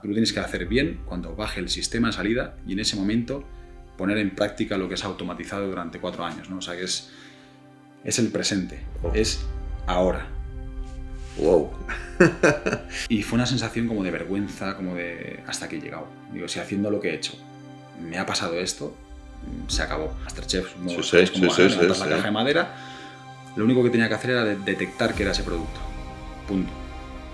tú lo tienes que hacer bien cuando baje el sistema de salida y en ese momento poner en práctica lo que se ha automatizado durante 4 años, ¿no? O sea, que es el presente, es ahora. Wow. Y fue una sensación como de vergüenza, como de hasta aquí he llegado. Digo, si haciendo lo que he hecho me ha pasado esto, se acabó. Masterchef, como levantas la caja de madera, lo único que tenía que hacer era detectar que era ese producto. Punto.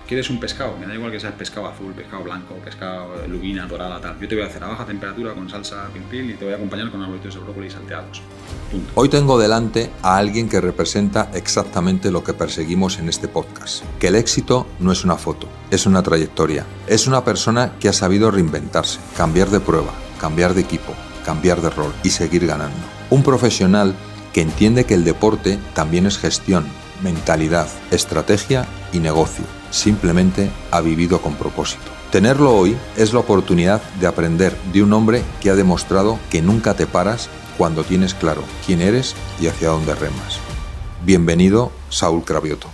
¿Quieres un pescado? Me da igual que sea pescado azul, pescado blanco, pescado lubina, dorada, tal. Yo te voy a hacer a baja temperatura con salsa pil y te voy a acompañar con arbolitos de brócoli salteados. Punto. Hoy tengo delante a alguien que representa exactamente lo que perseguimos en este podcast. Que el éxito no es una foto, es una trayectoria. Es una persona que ha sabido reinventarse, cambiar de prueba, cambiar de equipo, cambiar de rol y seguir ganando. Un profesional que entiende que el deporte también es gestión, mentalidad, estrategia y negocio. Simplemente ha vivido con propósito. Tenerlo hoy es la oportunidad de aprender de un hombre que ha demostrado que nunca te paras cuando tienes claro quién eres y hacia dónde remas. Bienvenido, Saúl Cravioto.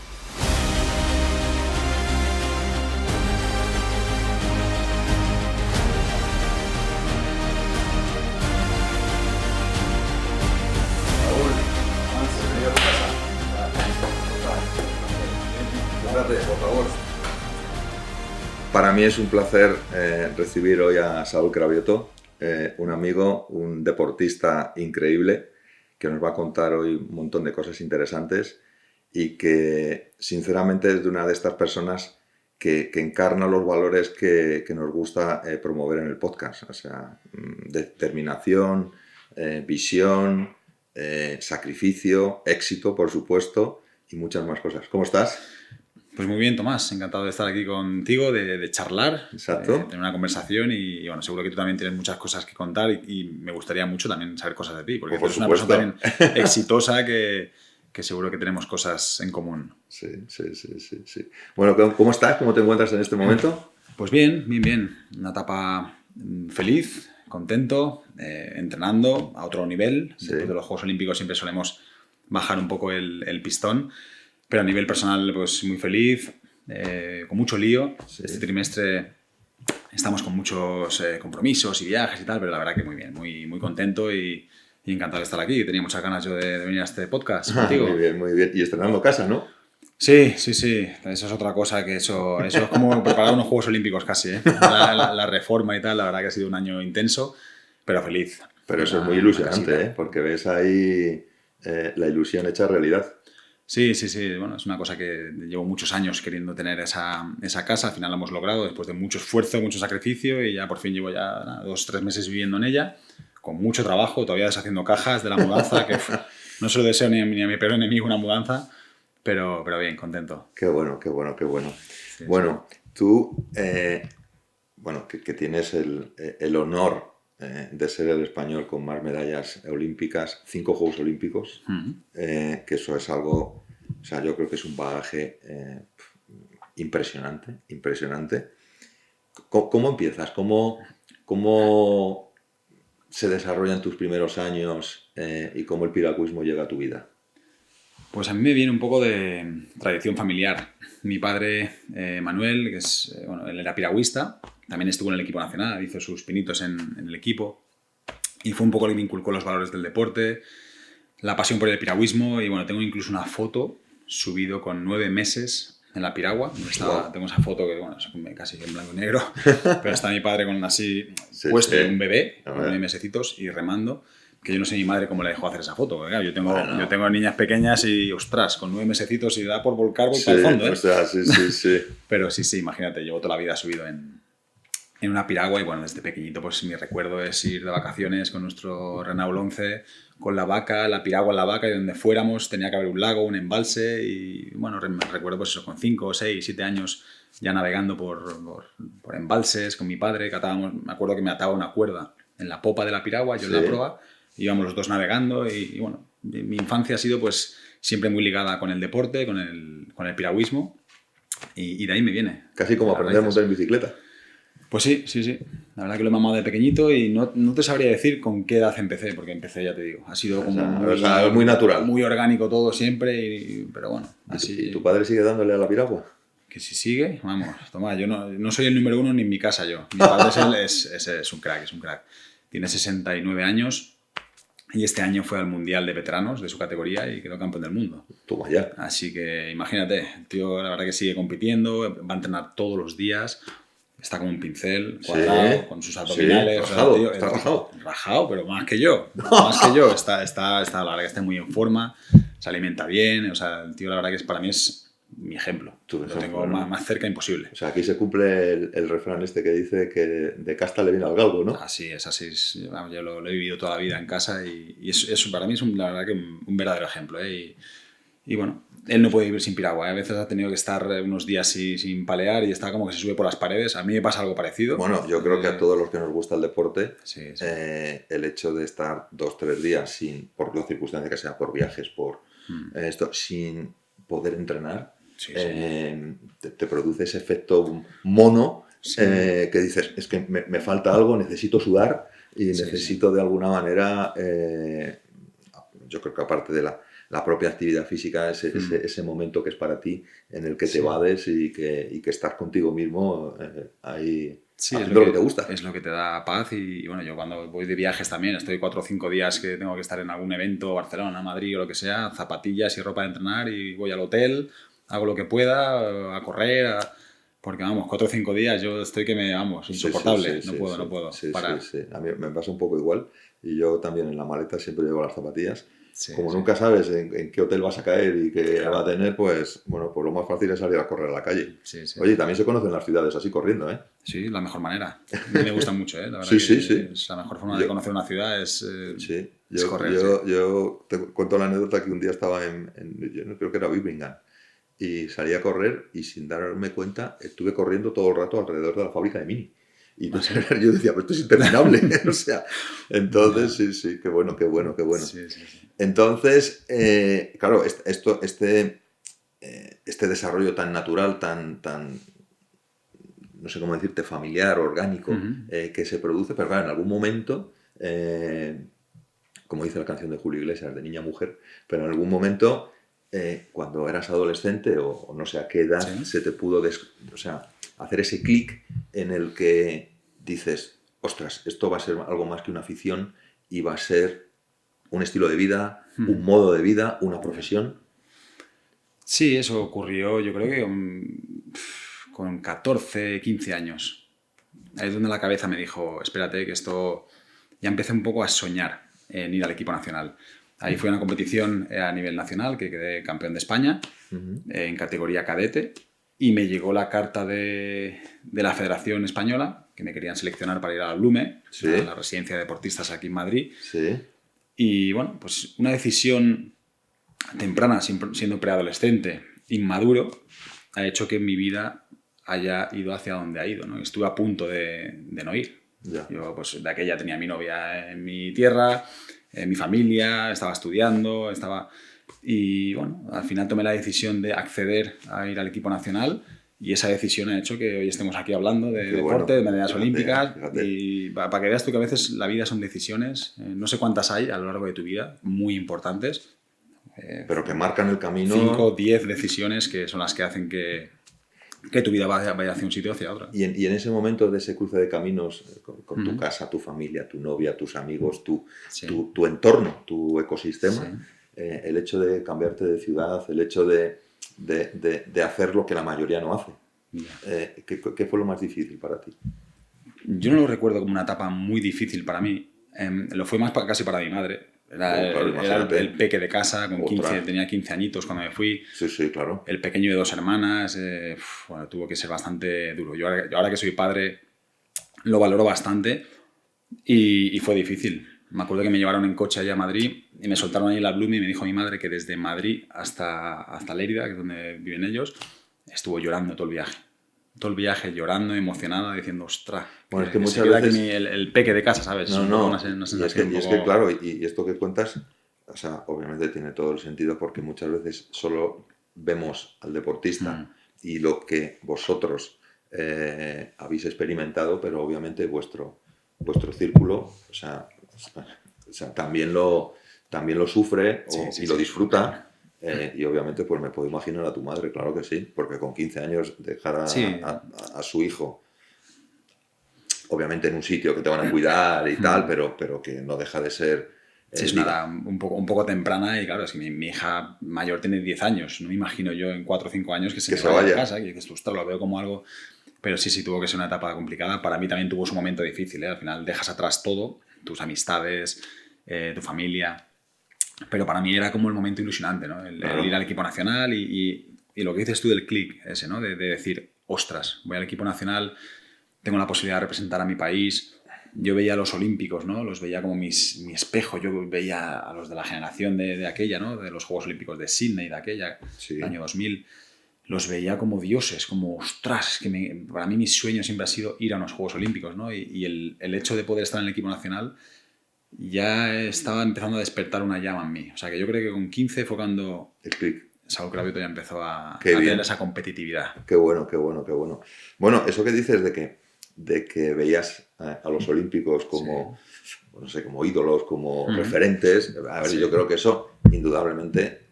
Para mí es un placer recibir hoy a Saúl Cravioto, un amigo, un deportista increíble que nos va a contar hoy un montón de cosas interesantes y que sinceramente es de una de estas personas que encarna los valores que nos gusta promover en el podcast. O sea, determinación, visión, sacrificio, éxito, por supuesto, y muchas más cosas. ¿Cómo estás? Pues muy bien, Tomás, encantado de estar aquí contigo, de charlar, Exacto. De tener una conversación y bueno, seguro que tú también tienes muchas cosas que contar y me gustaría mucho también saber cosas de ti, porque tú eres una persona también exitosa que seguro que tenemos cosas en común. Sí. Bueno, ¿cómo estás? ¿Cómo te encuentras en este momento? Pues bien. Una etapa feliz, contento, entrenando a otro nivel. Sí. Después de los Juegos Olímpicos siempre solemos bajar un poco el pistón. Pero a nivel personal, pues muy feliz, con mucho lío. Sí. Este trimestre estamos con muchos compromisos y viajes y tal, pero la verdad que muy bien, muy contento y encantado de estar aquí. Tenía muchas ganas yo de venir a este podcast contigo. Muy bien. Y estrenando casa, ¿no? Sí. Eso es otra cosa que eso es como preparar unos Juegos Olímpicos casi, ¿eh? La reforma y tal, la verdad que ha sido un año intenso, pero feliz. Pero eso es muy ilusionante, ¿eh? Porque ves ahí la ilusión hecha realidad. Sí. Bueno, es una cosa que llevo muchos años queriendo tener esa casa. Al final la hemos logrado después de mucho esfuerzo, mucho sacrificio y ya por fin llevo ya 2-3 meses viviendo en ella, con mucho trabajo, todavía deshaciendo cajas de la mudanza, que no se lo deseo ni a mi peor enemigo una mudanza, pero bien, contento. Qué bueno. Sí, bueno, sí. Tú, que tienes el honor de ser el español con más medallas olímpicas, 5 Juegos Olímpicos, que eso es algo, o sea, yo creo que es un bagaje impresionante. ¿Cómo empiezas? ¿Cómo se desarrollan tus primeros años y cómo el piragüismo llega a tu vida? Pues a mí me viene un poco de tradición familiar. Mi padre, Manuel, que es, él era piragüista, también estuvo en el equipo nacional, hizo sus pinitos en el equipo y fue un poco el que me inculcó los valores del deporte, la pasión por el piragüismo y bueno, tengo incluso una foto subido con 9 meses en la piragua. Tengo esa foto que bueno, es casi en blanco y negro, pero está mi padre con así puesto un bebé, con 9 mesecitos y remando. Que yo no sé mi madre cómo le dejó hacer esa foto. Porque, claro, yo tengo niñas pequeñas y, ostras, con 9 mesecitos y da por volcar, voy para el fondo, ¿eh? O sea, sí. Pero sí, imagínate, llevo toda la vida subido en una piragua y bueno, desde pequeñito pues mi recuerdo es ir de vacaciones con nuestro Renault 11, con la vaca, la piragua en la vaca y donde fuéramos tenía que haber un lago, un embalse y bueno, recuerdo pues eso, con 5, 6, 7 años ya navegando por embalses con mi padre, me acuerdo que me ataba una cuerda en la popa de la piragua, yo en la proa. Íbamos los dos navegando y bueno, mi infancia ha sido pues siempre muy ligada con el deporte, con el piragüismo y de ahí me viene. Casi como aprender a montar en bicicleta. Pues sí. La verdad que lo he mamado de pequeñito y no te sabría decir con qué edad empecé, porque empecé, ya te digo, ha sido como muy natural. Muy orgánico todo siempre, pero bueno, así... ¿Y tu padre sigue dándole a la piragua? que si sigue, vamos, toma, yo no soy el número uno ni en mi casa yo. Mi padre es un crack, es un crack. Tiene 69 años y este año fue al Mundial de Veteranos de su categoría y quedó campeón del mundo. Toma ya. Así que imagínate, el tío la verdad que sigue compitiendo, va a entrenar todos los días, está como un pincel cuadrado, con sus abdominales. Sí, rajado, o sea, tío, está rajado. Rajado, pero más que yo. Más que yo. Está, la verdad que está muy en forma, se alimenta bien. O sea, el tío la verdad que para mí es mi ejemplo. Lo tengo más cerca imposible. O sea, aquí se cumple el refrán este que dice que de casta le viene al galgo, ¿no? Así es. Vamos, yo lo he vivido toda la vida en casa y eso para mí es la verdad que un verdadero ejemplo. Y bueno, él no puede vivir sin piragua. A veces ha tenido que estar unos días sin palear y está como que se sube por las paredes. A mí me pasa algo parecido. Bueno, yo creo que a todos los que nos gusta el deporte, sí. El hecho de estar 2-3 días por la circunstancia que sea, por viajes, por esto, sin poder entrenar, te produce ese efecto mono que dices, es que me falta algo, necesito sudar y necesito de alguna manera, yo creo que aparte de la propia actividad física, ese momento que es para ti, en el que te evades y que estás contigo mismo ahí haciendo lo que te gusta. Es lo que te da paz y bueno, yo cuando voy de viajes también, estoy 4 o 5 días que tengo que estar en algún evento, Barcelona, Madrid o lo que sea, zapatillas y ropa de entrenar y voy al hotel, hago lo que pueda, a correr, porque vamos, 4 o 5 días yo estoy insoportable, no puedo parar. Sí. A mí me pasa un poco igual y yo también en la maleta siempre llevo las zapatillas. Como nunca sí. sabes en qué hotel vas a caer y qué va a tener, pues bueno, pues lo más fácil es salir a correr a la calle. Sí. Oye, también se conocen las ciudades así corriendo, ¿eh? Sí, la mejor manera. A mí me gusta mucho, ¿eh? La verdad sí. Es la mejor forma de conocer una ciudad es correr. Yo te cuento la anécdota que un día estaba yo no creo que era Birmingham, y salí a correr y sin darme cuenta estuve corriendo todo el rato alrededor de la fábrica de Mini. Y entonces yo decía, pero esto es interminable. O sea, entonces sí, qué bueno. Sí. Entonces, claro, este desarrollo tan natural, tan no sé cómo decirte, familiar, orgánico, que se produce, pero claro, en algún momento, como dice la canción de Julio Iglesias, de niña a mujer, pero en algún momento, cuando eras adolescente o no sé a qué edad, se te pudo hacer ese clic en el que dices, ostras, esto va a ser algo más que una afición y va a ser un estilo de vida, un modo de vida, una profesión. Sí, eso ocurrió, yo creo que con 14, 15 años. Ahí es donde la cabeza me dijo, espérate, que esto... Ya empecé un poco a soñar en ir al equipo nacional. Ahí fue una competición a nivel nacional, que quedé campeón de España, en categoría cadete, y me llegó la carta de la Federación Española, que me querían seleccionar para ir a la Blume, a la residencia de deportistas aquí en Madrid. Sí. Y bueno, pues una decisión temprana, siendo preadolescente, inmaduro, ha hecho que mi vida haya ido hacia donde ha ido, ¿no? Estuve a punto de no ir. Ya. Yo, pues, de aquella tenía a mi novia en mi tierra, en mi familia, estaba estudiando, Y bueno, al final tomé la decisión de acceder a ir al equipo nacional y esa decisión ha hecho que hoy estemos aquí hablando de deporte, de medallas olímpicas. Fíjate. Y para que veas tú que a veces la vida son decisiones, no sé cuántas hay a lo largo de tu vida, muy importantes. Pero que marcan el camino. 5, 10 decisiones que son las que hacen que tu vida vaya hacia un sitio o hacia otro. Y en ese momento de ese cruce de caminos con tu casa, tu familia, tu novia, tus amigos, tu entorno, tu ecosistema, el hecho de cambiarte de ciudad, el hecho de hacer lo que la mayoría no hace, ¿qué fue lo más difícil para ti? Yo no lo recuerdo como una etapa muy difícil para mí. Lo fue más casi para mi madre. Era el peque de casa, tenía 15 añitos cuando me fui. Sí, claro. El pequeño de 2 hermanas, tuvo que ser bastante duro. Yo ahora que soy padre lo valoro bastante y fue difícil. Me acuerdo que me llevaron en coche allá a Madrid y me soltaron ahí en la Blume y me dijo mi madre que desde Madrid hasta Lérida, que es donde viven ellos, estuvo llorando todo el viaje. Todo el viaje llorando, emocionada, diciendo, ostras, bueno, es que muchas veces... Aquí el peque de casa, ¿sabes? No. Y es que, claro, y esto que cuentas, o sea, obviamente tiene todo el sentido porque muchas veces solo vemos al deportista y lo que vosotros habéis experimentado, pero obviamente vuestro círculo, o sea, también lo sufre y lo disfruta. Y obviamente pues me puedo imaginar a tu madre, claro que sí, porque con 15 años dejar Sí. a su hijo, obviamente en un sitio que te van a cuidar y tal, pero que no deja de ser, Sí, es una edad un poco temprana y claro, es que mi hija mayor tiene 10 años. No me imagino yo en 4 o 5 años que se que me se vaya de vaya. casa. Y dices, ostras, lo veo como algo... Pero sí, sí, tuvo que ser una etapa complicada. Para mí también tuvo su momento difícil, ¿eh? Al final dejas atrás todo, tus amistades, tu familia. Pero para mí era como el momento ilusionante, ¿no? El ir Claro, al equipo nacional y lo que dices tú del click ese, ¿no? De decir, ostras, voy al equipo nacional, tengo la posibilidad de representar a mi país. Yo veía a los olímpicos, ¿no? Los veía como mi espejo. Yo veía a los de la generación de aquella, ¿no? De los Juegos Olímpicos de Sydney, de aquella, sí, del año 2000. Los veía como dioses, como, ostras, es que para mí mi sueño siempre ha sido ir a unos Juegos Olímpicos, ¿no? Y el hecho de poder estar en el equipo nacional ya estaba empezando a despertar una llama en mí. O sea, que yo creo que con 15 fue cuando el clic. Saúl Cravioto ya empezó Qué a tener bien, esa competitividad. qué bueno, qué bueno, qué bueno. Bueno, eso que dices de que veías a los olímpicos Sí, como, no sé, como ídolos, como Ujú. referentes, a ver, Sí, yo creo que eso indudablemente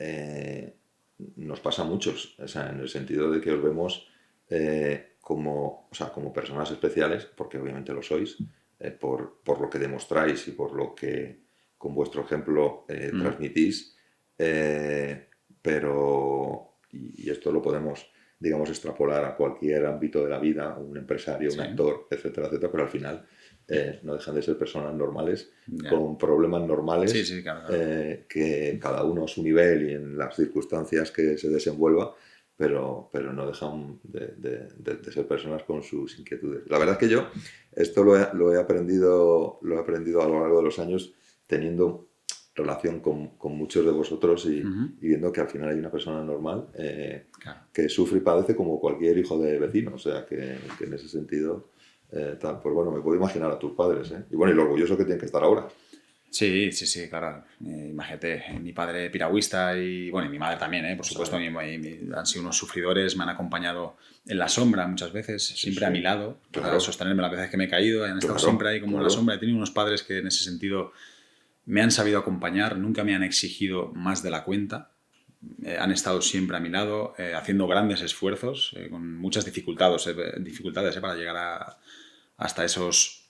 nos pasa a muchos, o sea, en el sentido de que os vemos como, o sea, como personas especiales, porque obviamente lo sois, por lo que demostráis y por lo que con vuestro ejemplo transmitís, pero, y esto lo podemos, digamos, extrapolar a cualquier ámbito de la vida, un empresario, un sí, actor, etcétera, etcétera, pero al final no dejan de ser personas normales, ya. con problemas Sí, normales, sí, claro, claro. que cada uno a su nivel y en las circunstancias que se desenvuelva, pero no dejan de ser personas con sus inquietudes. La verdad es que yo esto lo he aprendido a lo largo de los años teniendo relación con muchos de vosotros Ujú. y viendo que al final hay una persona normal Claro. que sufre y padece como cualquier hijo de vecino. O sea, que en ese sentido, tal, pues bueno, me puedo imaginar a tus padres, ¿eh? Y bueno, y lo orgulloso que tienen que estar ahora. Sí, sí, sí, claro. Imagínate, mi padre piragüista y, bueno, y mi madre también, por supuesto, Claro, han sido unos sufridores, me han acompañado en la sombra muchas veces, sí, siempre a mi sí, lado, para claro, sostenerme las veces que me he caído, han estado siempre claro, ahí como en la claro. sombra. He tenido unos padres que en ese sentido me han sabido acompañar, nunca me han exigido más de la cuenta, han estado siempre a mi lado, haciendo grandes esfuerzos, con muchas dificultades para llegar hasta esos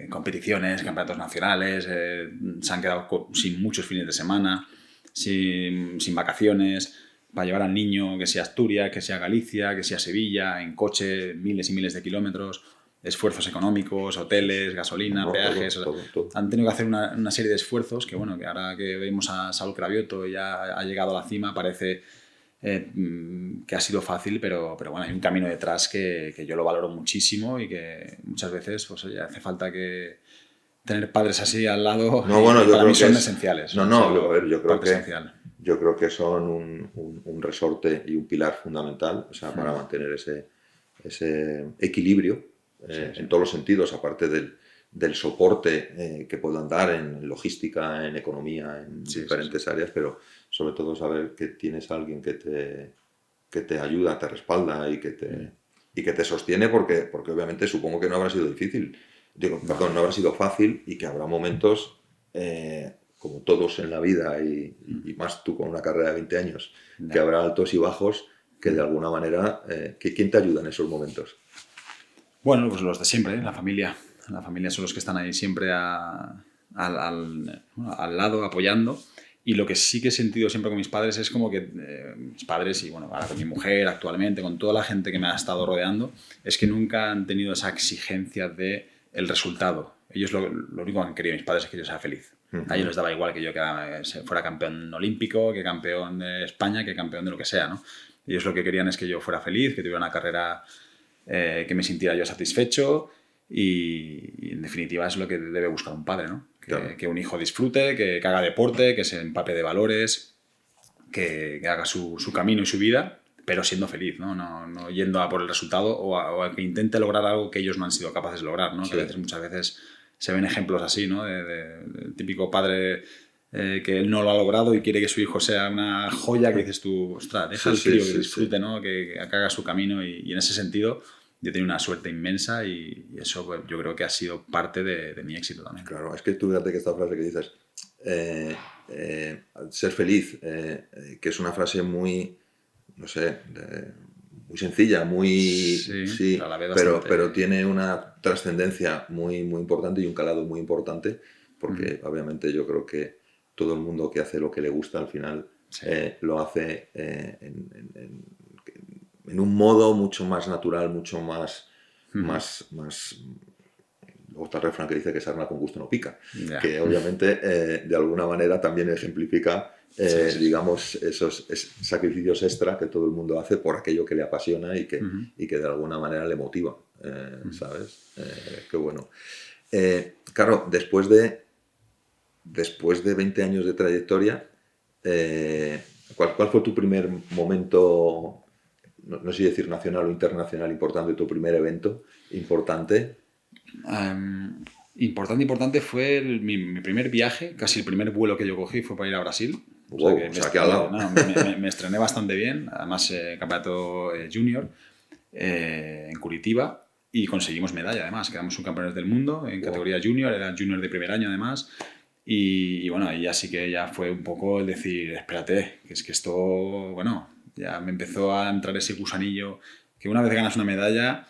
competiciones, campeonatos nacionales, se han quedado sin muchos fines de semana, sin vacaciones, para llevar al niño que sea Asturias, que sea Galicia, que sea Sevilla, en coche, miles y miles de kilómetros, esfuerzos económicos, Sí, sí. hoteles, No, gasolina, no, todo, peajes. O sea, todo, todo. han tenido que hacer una serie de esfuerzos que, bueno, que ahora que vemos a Saúl Cravioto y ya ha llegado a la cima, parece que ha sido fácil, pero bueno, hay un camino detrás que yo lo valoro muchísimo y que muchas veces pues, oye, hace falta que tener padres así al lado No, bueno, y yo para mí creo que son es. esenciales, No, han no, a sido ver, yo creo parte que. esencial. Yo creo que son un resorte y un pilar fundamental, o sea, para mantener ese equilibrio Sí, sí. en todos los sentidos, aparte del soporte que puedan dar en logística, en economía, en Sí, sí, sí. diferentes áreas, pero sobre todo saber que tienes a alguien que te ayuda, te respalda y que te sostiene porque obviamente supongo que no habrá sido difícil. Digo, No, perdón, no habrá sido fácil y que habrá momentos, como todos en la vida y más tú con una carrera de 20 años, que no. habrá altos y bajos que de alguna manera, ¿quién te ayuda en esos momentos? Bueno, pues los de siempre, ¿eh? La familia. La familia son los que están ahí siempre al lado, apoyando. Y lo que sí que he sentido siempre con mis padres es como que mis padres y bueno, ahora con mi mujer actualmente, con toda la gente que me ha estado rodeando, es que nunca han tenido esa exigencia de el resultado. Ellos lo único que han querido mis padres es que yo sea feliz. A ellos les daba igual que yo fuera campeón olímpico, que campeón de España, que campeón de lo que sea, ¿no? Ellos lo que querían es que yo fuera feliz, que tuviera una carrera que me sintiera yo satisfecho y en definitiva es lo que debe buscar un padre, ¿no? Claro. Que un hijo disfrute, que haga deporte, que se empape de valores, que haga su camino y su vida, pero siendo feliz, ¿no? No yendo a por el resultado o a que intente lograr algo que ellos no han sido capaces de lograr, ¿no? Sí, Que muchas veces se ven ejemplos así, ¿no? Del típico padre que él no lo ha logrado y quiere que su hijo sea una joya, que dices tú, ostras, deja sí, al sí, crío que sí, sí. disfrute, ¿no? Que haga su camino y en ese sentido yo he tenido una suerte inmensa y eso pues, yo creo que ha sido parte de mi éxito también. Claro, es que tú fíjate que esta frase que dices, ser feliz, que es una frase muy, no sé, muy sencilla, muy... Sí, pero a la vez pero tiene una trascendencia muy, muy importante y un calado muy importante, porque obviamente yo creo que todo el mundo que hace lo que le gusta al final lo hace en un modo mucho más natural, mucho más... Luego está el refrán que dice que sarna con gusto no pica, que obviamente de alguna manera también ejemplifica, digamos, esos sacrificios extra que todo el mundo hace por aquello que le apasiona y que de alguna manera le motiva, ¿sabes? Qué bueno. Claro, después de 20 años de trayectoria, ¿cuál fue tu primer momento, no sé si decir nacional o internacional importante, tu primer evento importante? Importante fue mi primer viaje, casi el primer vuelo que yo cogí fue para ir a Brasil. Wow, o sea, que al lado. Me estrené bastante bien, además campeonato junior en Curitiba y conseguimos medalla además, quedamos subcampeones del mundo en categoría junior, era junior de primer año además y bueno, ahí ya sí que ya fue un poco el decir, espérate, que es que esto, bueno, ya me empezó a entrar ese gusanillo que una vez ganas una medalla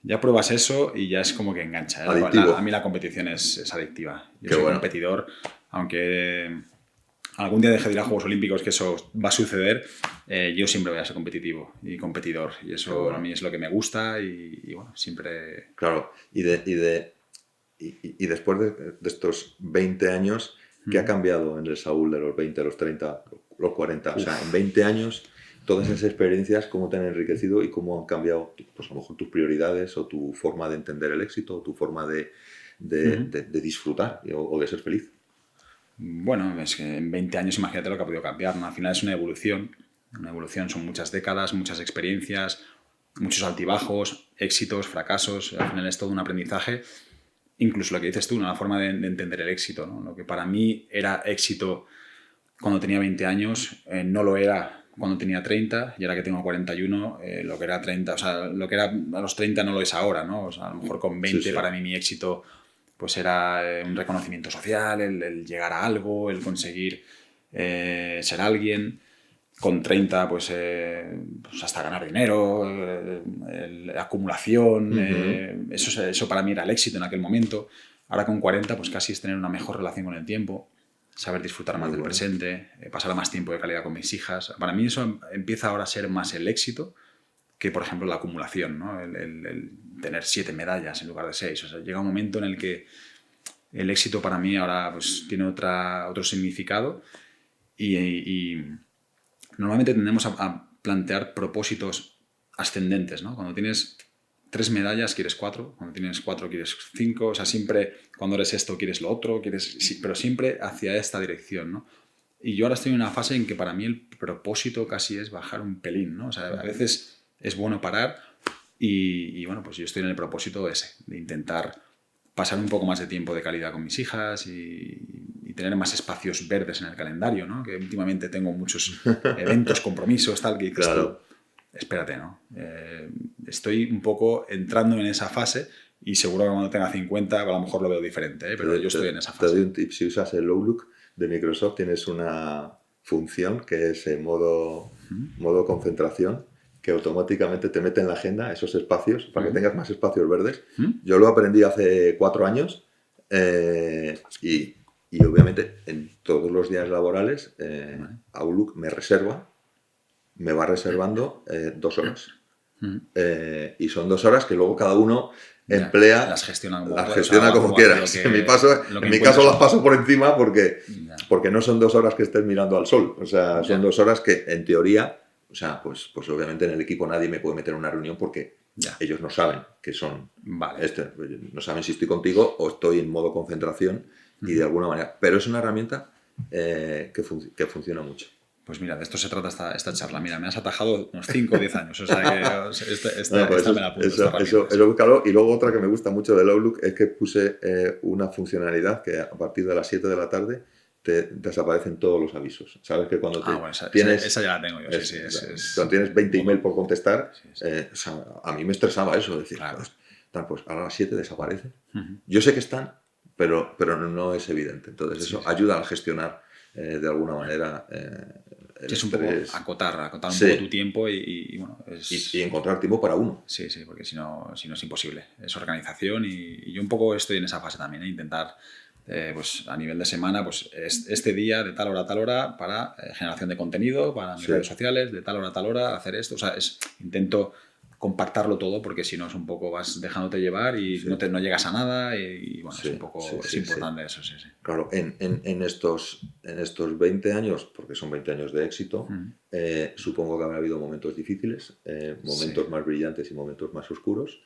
ya pruebas eso y ya es como que engancha. A mí la competición es adictiva. Yo soy competidor, aunque algún día deje de ir a Juegos Olímpicos, que eso va a suceder, yo siempre voy a ser competitivo y competidor. Y eso a mí es lo que me gusta y bueno, siempre... Claro, y después de estos 20 años, ¿qué ha cambiado en el Saúl de los 20, los 30, los 40? O sea, en 20 años... Todas esas experiencias, cómo te han enriquecido y cómo han cambiado, pues a lo mejor tus prioridades o tu forma de entender el éxito, o tu forma de disfrutar o de ser feliz. Bueno, es que en 20 años imagínate lo que ha podido cambiar, ¿no? Al final es una evolución, son muchas décadas, muchas experiencias, muchos altibajos, éxitos, fracasos, al final es todo un aprendizaje. Incluso lo que dices tú, ¿no? La forma de entender el éxito, ¿no? Lo que para mí era éxito cuando tenía 20 años, no lo era cuando tenía 30 y ahora que tengo 41, lo que era 30, o sea, lo que era a los 30 no lo es ahora, ¿no? O sea, a lo mejor con 20 para mí mi éxito pues era un reconocimiento social, el llegar a algo, el conseguir ser alguien. Con 30 pues hasta ganar dinero, la acumulación, eso para mí era el éxito en aquel momento. Ahora con 40 pues casi es tener una mejor relación con el tiempo, saber disfrutar más del presente, pasar más tiempo de calidad con mis hijas. Para mí eso empieza ahora a ser más el éxito que, por ejemplo, la acumulación, ¿no? El tener 7 medallas en lugar de 6. O sea, llega un momento en el que el éxito para mí ahora pues, tiene otro significado y normalmente tendemos a plantear propósitos ascendentes, ¿no? Cuando tienes 3 medallas quieres 4, cuando tienes 4 quieres 5, o sea, siempre cuando eres esto quieres lo otro, pero siempre hacia esta dirección, ¿no? Y yo ahora estoy en una fase en que para mí el propósito casi es bajar un pelín, ¿no? O sea, a veces es bueno parar y bueno, pues yo estoy en el propósito ese, de intentar pasar un poco más de tiempo de calidad con mis hijas y tener más espacios verdes en el calendario, ¿no? Que últimamente tengo muchos eventos, compromisos, tal, que dices tú, espérate, ¿no? Estoy un poco entrando en esa fase y seguro que cuando tenga 50 a lo mejor lo veo diferente, ¿eh? Pero yo estoy en esa fase. Te doy un tip, si usas el Outlook de Microsoft tienes una función que es en modo concentración, que automáticamente te mete en la agenda esos espacios para que tengas más espacios verdes. Yo lo aprendí hace 4 años y obviamente en todos los días laborales Outlook me va reservando 2 horas. Y son 2 horas que luego cada uno emplea, las gestiona como quiera. En mi caso las paso por encima porque no son 2 horas que estés mirando al sol. O sea, son 2 horas que en teoría, o sea, pues obviamente en el equipo nadie me puede meter en una reunión porque ellos no saben que son. No saben si estoy contigo o estoy en modo concentración y de alguna manera. Pero es una herramienta que funciona mucho. Pues mira, de esto se trata esta charla. Mira, me has atajado unos 5 o 10 años. O sea que esta me la apunto. Eso, claro. Y luego otra que me gusta mucho del Outlook es que puse una funcionalidad que a partir de las 7 de la tarde te desaparecen todos los avisos. Sabes que cuando tienes... Esa ya la tengo yo. Cuando tienes 20 emails por contestar, o sea, a mí me estresaba eso. Decir, pues ahora a las 7 desaparecen. Yo sé que están, pero no es evidente. Entonces eso ayuda a gestionar de alguna manera el es un poco estrés. acotar un Sí. poco tu tiempo y bueno... Y encontrar tiempo para uno. Sí, porque si no es imposible. Es organización y yo un poco estoy en esa fase también, intentar, pues a nivel de semana, pues este día de tal hora a tal hora para generación de contenido, para mis redes sociales, de tal hora a tal hora hacer esto. O sea, intento compactarlo todo porque si no es un poco vas dejándote llevar y no llegas a nada y bueno, es un poco es importante eso, sí. Claro, en estos 20 años, porque son 20 años de éxito, supongo que habrá habido momentos difíciles, momentos más brillantes y momentos más oscuros.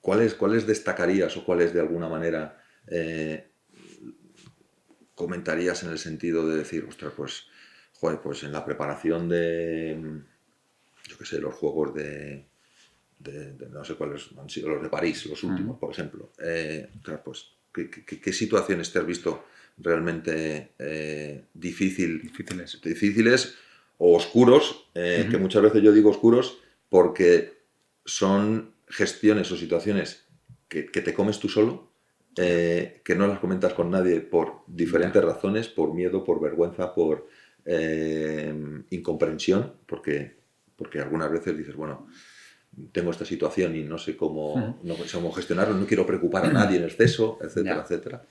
¿Cuáles destacarías o cuáles de alguna manera comentarías en el sentido de decir, ostras, pues en la preparación de, yo qué sé, los juegos de no sé cuáles han sido los de París, los últimos, por ejemplo. Pues, ¿qué situaciones te has visto realmente difíciles o oscuros? Que muchas veces yo digo oscuros porque son gestiones o situaciones que te comes tú solo, que no las comentas con nadie por diferentes razones, por miedo, por vergüenza, por incomprensión, porque algunas veces dices, bueno, tengo esta situación y no sé cómo gestionarlo, no quiero preocupar a nadie en exceso, etcétera, etcétera.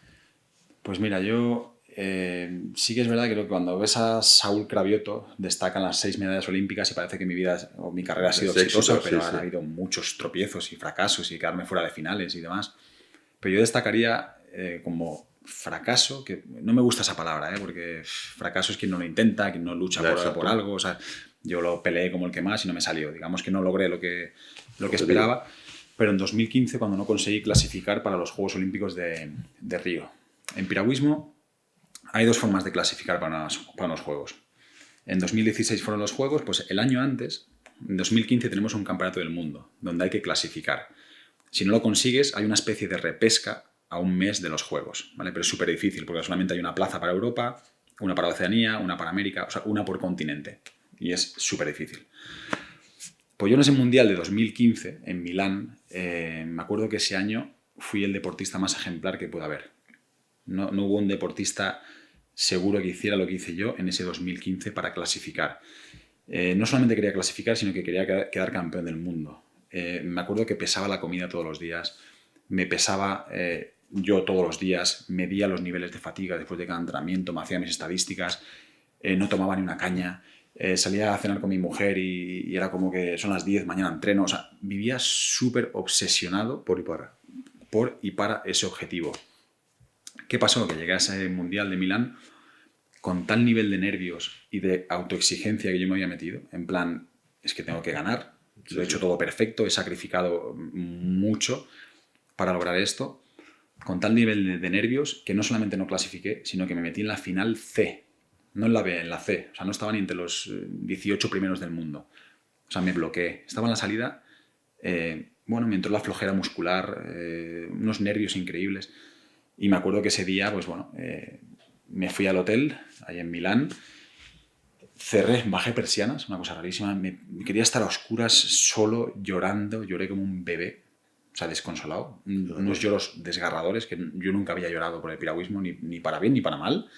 Pues mira, yo sí que es verdad que cuando ves a Saúl Cravioto destacan las 6 medallas olímpicas y parece que mi vida o mi carrera ha sido exitosa, pero han habido muchos tropiezos y fracasos y quedarme fuera de finales y demás. Pero yo destacaría como fracaso, que no me gusta esa palabra, porque fracaso es quien no lo intenta, quien no lucha por algo. O sea, yo lo peleé como el que más y no me salió. Digamos que no logré lo que esperaba. Pero en 2015, cuando no conseguí clasificar para los Juegos Olímpicos de Río. En piragüismo hay 2 formas de clasificar para unos Juegos. En 2016 fueron los Juegos, pues el año antes, en 2015 tenemos un campeonato del mundo donde hay que clasificar. Si no lo consigues, hay una especie de repesca a un mes de los Juegos, ¿vale? Pero es súper difícil porque solamente hay una plaza para Europa, una para Oceanía, una para América, o sea, una por continente. Y es súper difícil. Pues yo en ese Mundial de 2015, en Milán, me acuerdo que ese año fui el deportista más ejemplar que pude haber. No hubo un deportista seguro que hiciera lo que hice yo en ese 2015 para clasificar. No solamente quería clasificar, sino que quería quedar campeón del mundo. Me acuerdo que pesaba la comida todos los días, me pesaba yo todos los días, medía los niveles de fatiga después de cada entrenamiento, me hacía mis estadísticas, no tomaba ni una caña, salía a cenar con mi mujer y era como que son las 10, mañana entreno. O sea, vivía súper obsesionado por y para ese objetivo. ¿Qué pasó? Que llegué a ese Mundial de Milán con tal nivel de nervios y de autoexigencia que yo me había metido, en plan, es que tengo que ganar, lo he hecho todo perfecto, he sacrificado mucho para lograr esto, con tal nivel de nervios que no solamente no clasifiqué, sino que me metí en la final C, no en la B, en la C, o sea, no estaba ni entre los 18 primeros del mundo, o sea, me bloqueé, estaba en la salida, me entró la flojera muscular, unos nervios increíbles, y me acuerdo que ese día, pues bueno, me fui al hotel, ahí en Milán, bajé persianas, una cosa rarísima, me quería estar a oscuras, solo, llorando, lloré como un bebé, o sea, desconsolado, unos lloros desgarradores, que yo nunca había llorado por el piragüismo, ni para bien ni para mal,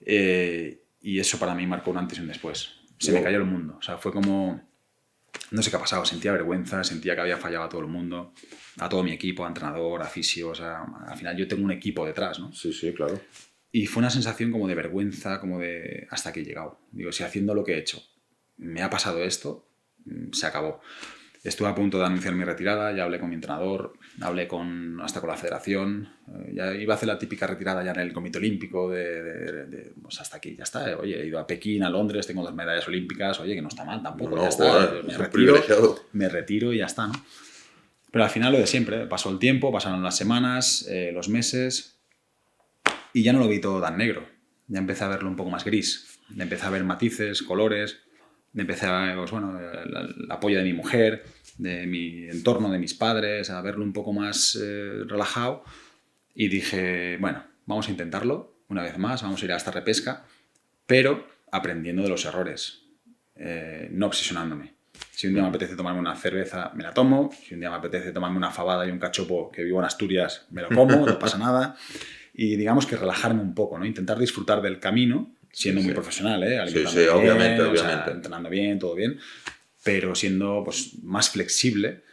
y eso para mí marcó un antes y un después, se me cayó el mundo, o sea, fue como, no sé qué ha pasado, sentía vergüenza, sentía que había fallado a todo el mundo, a todo mi equipo, a entrenador, a fisio, o sea, al final yo tengo un equipo detrás, ¿no? Sí, claro. Y fue una sensación como de vergüenza, como de hasta aquí he llegado. Digo, si haciendo lo que he hecho me ha pasado esto, se acabó. Estuve a punto de anunciar mi retirada, ya hablé con mi entrenador, hablé hasta con la federación, ya iba a hacer la típica retirada ya en el Comité Olímpico, pues hasta aquí, ya está. Oye, he ido a Pekín, a Londres, tengo 2 medallas olímpicas, oye, que no está mal tampoco, ya está. Me retiro y ya está, ¿no? Pero al final lo de siempre, pasó el tiempo, pasaron las semanas, los meses, y ya no lo vi todo tan negro. Ya empecé a verlo un poco más gris. Empecé a ver matices, colores. Empecé a ver, pues bueno, el apoyo de mi mujer, de mi entorno, de mis padres, a verlo un poco más relajado. Y dije, bueno, vamos a intentarlo una vez más, vamos a ir a esta repesca, pero aprendiendo de los errores, no obsesionándome. Si un día me apetece tomarme una cerveza, me la tomo. Si un día me apetece tomarme una fabada y un cachopo, que vivo en Asturias, me lo como, no pasa nada. Y digamos que relajarme un poco, ¿no? Intentar disfrutar del camino, siendo muy profesional, alimentándome bien, obviamente, o sea, obviamente. entrenando bien, todo bien, pero siendo pues, más flexible.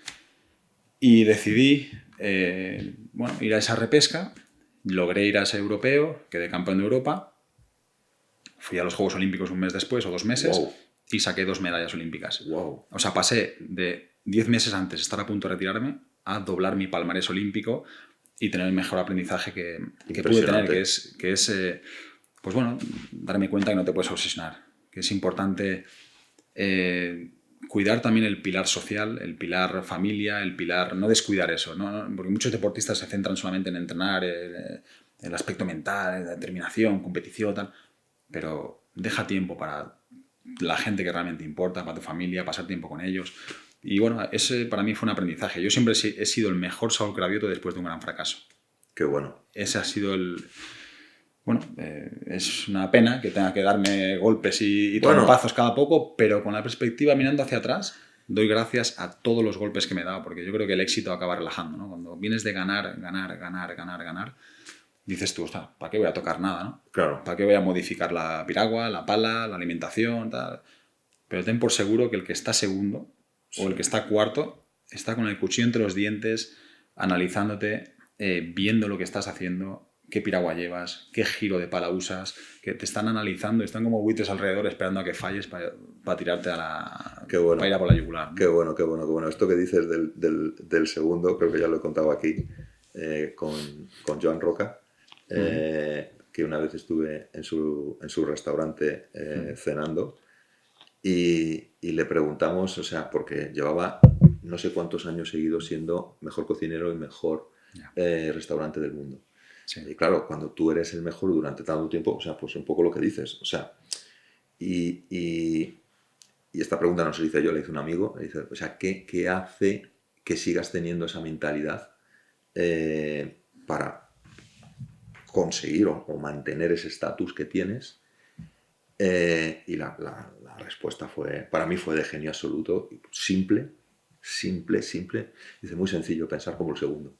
Y decidí ir a esa repesca. Logré ir a ese europeo, quedé campeón de Europa. Fui a los Juegos Olímpicos un mes después o 2 meses y saqué 2 medallas olímpicas. Wow. O sea, pasé de 10 meses antes de estar a punto de retirarme a doblar mi palmarés olímpico y tener el mejor aprendizaje que pude tener, que es pues bueno, darme cuenta que no te puedes obsesionar, que es importante cuidar también el pilar social, el pilar familia, el pilar... No descuidar eso, ¿no? Porque muchos deportistas se centran solamente en entrenar el aspecto mental, la determinación, competición, tal, pero deja tiempo para la gente que realmente importa, para tu familia, pasar tiempo con ellos. Y bueno, ese para mí fue un aprendizaje. Yo siempre he sido el mejor Saúl Cravioto después de un gran fracaso. Qué bueno. Ese ha sido el... Bueno, es una pena que tenga que darme golpes y trompazos cada poco, pero con la perspectiva mirando hacia atrás, doy gracias a todos los golpes que me he dado, porque yo creo que el éxito acaba relajando, ¿no? Cuando vienes de ganar, dices tú, ¿para qué voy a tocar nada, no? Claro. ¿Para qué voy a modificar la piragua, la pala, la alimentación, tal? Pero ten por seguro que el que está segundo o el que está cuarto está con el cuchillo entre los dientes, analizándote, viendo lo que estás haciendo, qué piragua llevas, qué giro de pala usas, que te están analizando, están como buitres alrededor esperando a que falles para tirarte para ir a por la yugular, ¿no? Qué bueno. Esto que dices del segundo, creo que ya lo he contado aquí con Joan Roca, que una vez estuve en su restaurante cenando y le preguntamos, o sea, porque llevaba no sé cuántos años seguidos siendo mejor cocinero y mejor restaurante del mundo. Sí. Y claro, cuando tú eres el mejor durante tanto tiempo, o sea, pues un poco lo que dices, o sea, y esta pregunta no se la hice yo, le hice un amigo, le dice, o sea, ¿qué hace que sigas teniendo esa mentalidad para conseguir o mantener ese estatus que tienes? Y la respuesta para mí fue de genio absoluto, simple, dice, muy sencillo, pensar como el segundo.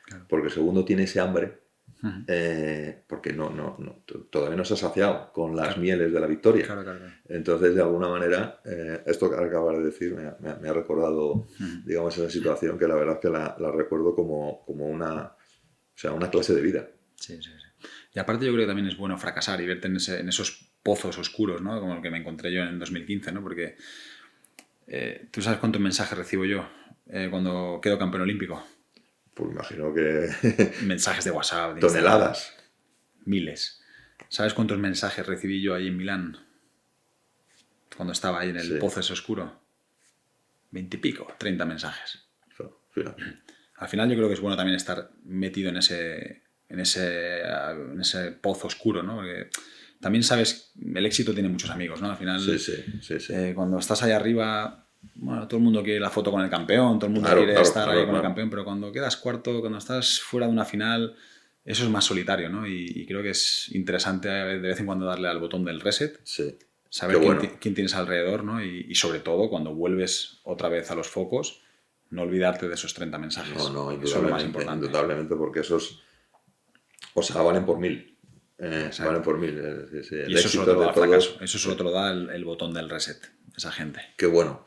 Claro. Porque el segundo tiene ese hambre, porque todavía no se ha saciado con las mieles de la victoria. Claro. Entonces, de alguna manera, esto que acabas de decir me ha recordado, digamos, esa situación que la verdad es que la recuerdo como una clase de vida. Sí. Y aparte yo creo que también es bueno fracasar y verte en esos pozos oscuros, ¿no? Como el que me encontré yo en 2015, ¿no? Porque ¿tú sabes cuántos mensajes recibo yo cuando quedo campeón olímpico? Pues imagino que... Mensajes de WhatsApp. De toneladas. Instagram, miles. ¿Sabes cuántos mensajes recibí yo ahí en Milán? Cuando estaba ahí en el pozo ese oscuro. 20 y pico, 30 mensajes. Fíjate. Al final yo creo que es bueno también estar metido en ese pozo oscuro, ¿no? Porque también sabes, el éxito tiene muchos amigos, ¿no? Al final, cuando estás ahí arriba... Bueno, todo el mundo quiere la foto con el campeón, todo el mundo quiere estar ahí con el campeón, pero cuando quedas cuarto, cuando estás fuera de una final, eso es más solitario, ¿no? Y creo que es interesante de vez en cuando darle al botón del reset, saber quién tienes alrededor, ¿no? Y sobre todo, cuando vuelves otra vez a los focos, no olvidarte de esos 30 mensajes. No, eso es lo más importante. Indudablemente, porque esos, o sea, valen por 1000. Valen por 1000. Y eso solo te lo da fracaso. Eso solo te lo da el botón del reset. Esa gente. Qué bueno.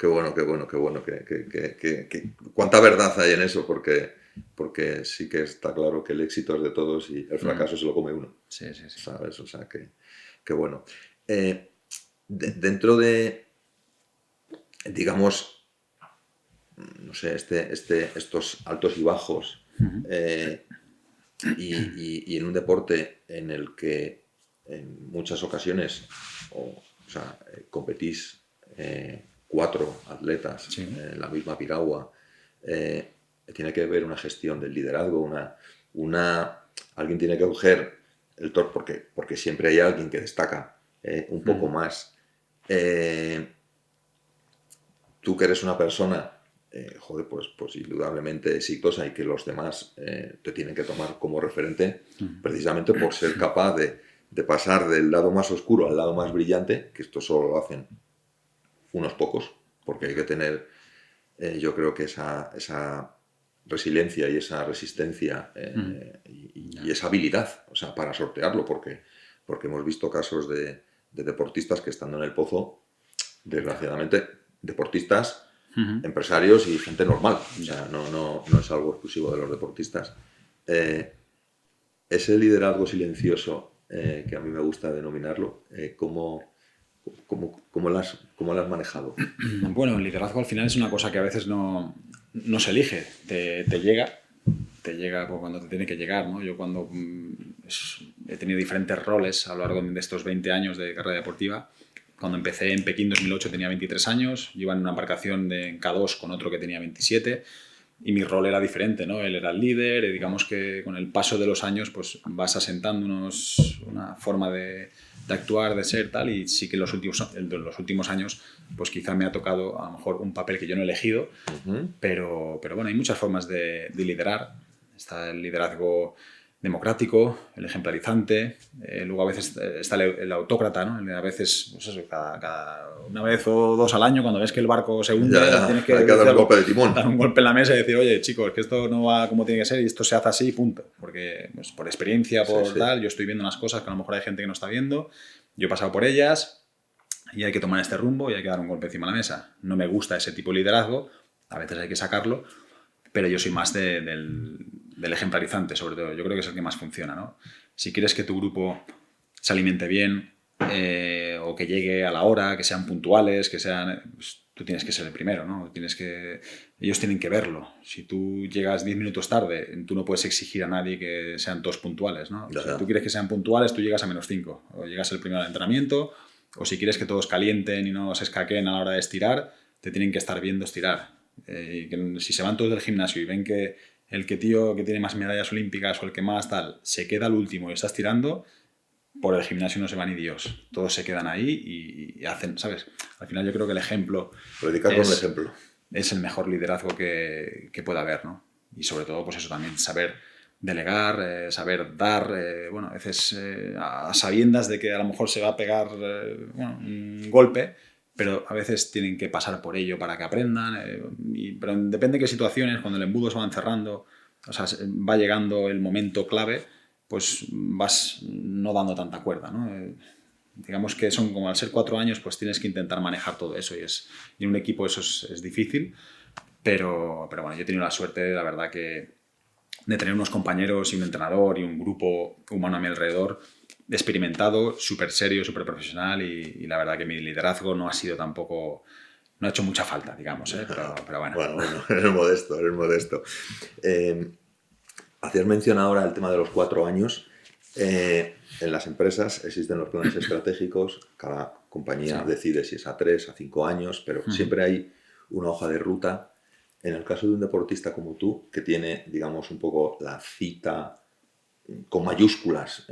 Cuánta verdad hay en eso, porque sí que está claro que el éxito es de todos y el fracaso se lo come uno. Sí. ¿Sabes? O sea, que bueno. Dentro de, digamos, no sé, estos altos y bajos, y en un deporte en el que en muchas ocasiones competís 4 atletas en la misma piragua, tiene que haber una gestión del liderazgo, alguien tiene que coger el toro, porque siempre hay alguien que destaca un poco más. Tú que eres una persona pues indudablemente exitosa y que los demás te tienen que tomar como referente, precisamente por ser capaz de pasar del lado más oscuro al lado más brillante, que esto solo lo hacen unos pocos, porque hay que tener, yo creo que esa resiliencia y esa resistencia y esa habilidad, o sea, para sortearlo, porque hemos visto casos de deportistas que estando en el pozo, desgraciadamente, deportistas, empresarios y gente normal, o sea, no es algo exclusivo de los deportistas. Ese liderazgo silencioso, que a mí me gusta denominarlo, ¿cómo lo has manejado? Bueno, el liderazgo al final es una cosa que a veces no se elige, te llega pues, cuando te tiene que llegar, ¿no? Yo cuando he tenido diferentes roles a lo largo de estos 20 años de carrera deportiva. Cuando empecé en Pekín 2008 tenía 23 años, yo iba en una embarcación en K2 con otro que tenía 27 y mi rol era diferente, ¿no? Él era el líder y digamos que con el paso de los años pues vas asentando una forma de actuar, de ser, tal, y sí que en los últimos años pues quizá me ha tocado a lo mejor un papel que yo no he elegido, pero bueno, hay muchas formas de liderar. Está el liderazgo democrático, el ejemplarizante, luego a veces está el autócrata, ¿no? A veces, pues eso, cada una vez o dos al año, cuando ves que el barco se hunde, tienes que dar un golpe de timón. Dar un golpe en la mesa y decir, oye, chicos, que esto no va como tiene que ser y esto se hace así, punto. Porque pues, por experiencia, tal, yo estoy viendo unas cosas que a lo mejor hay gente que no está viendo, yo he pasado por ellas y hay que tomar este rumbo y hay que dar un golpe encima de la mesa. No me gusta ese tipo de liderazgo, a veces hay que sacarlo, pero yo soy más del ejemplarizante, sobre todo. Yo creo que es el que más funciona, ¿no? Si quieres que tu grupo se alimente bien o que llegue a la hora, que sean puntuales, que sean... Pues, tú tienes que ser el primero, ¿no? Ellos tienen que verlo. Si tú llegas 10 minutos tarde, tú no puedes exigir a nadie que sean todos puntuales, ¿no? Si tú quieres que sean puntuales, tú llegas a -5. O llegas el primero al entrenamiento, o si quieres que todos calienten y no se escaqueen a la hora de estirar, te tienen que estar viendo estirar. Si se van todos del gimnasio y ven que el tío que tiene más medallas olímpicas o el que más tal se queda al último y está estirando, por el gimnasio no se va ni Dios. Todos se quedan ahí y hacen, ¿sabes? Al final yo creo que el ejemplo... Predicar con el ejemplo. Es el mejor liderazgo que pueda haber, ¿no? Y sobre todo, pues eso también, saber delegar, saber dar, bueno, a veces a sabiendas de que a lo mejor se va a pegar un golpe, pero a veces tienen que pasar por ello para que aprendan. Pero depende de qué situaciones, cuando el embudo se va encerrando, o sea, va llegando el momento clave, pues vas no dando tanta cuerda, ¿no? Digamos que son como al ser 4 años, pues tienes que intentar manejar todo eso y en un equipo eso es difícil, pero bueno, yo he tenido la suerte, la verdad, de tener unos compañeros y un entrenador y un grupo humano a mi alrededor experimentado, súper serio, súper profesional y la verdad que mi liderazgo no ha sido tampoco... No ha hecho mucha falta, digamos, pero bueno. Bueno, eres modesto. Hacías mención ahora el tema de los 4 años. En las empresas existen los planes estratégicos, cada compañía decide si es a 3, a 5 años, pero siempre hay una hoja de ruta. En el caso de un deportista como tú, que tiene, digamos, un poco la cita con mayúsculas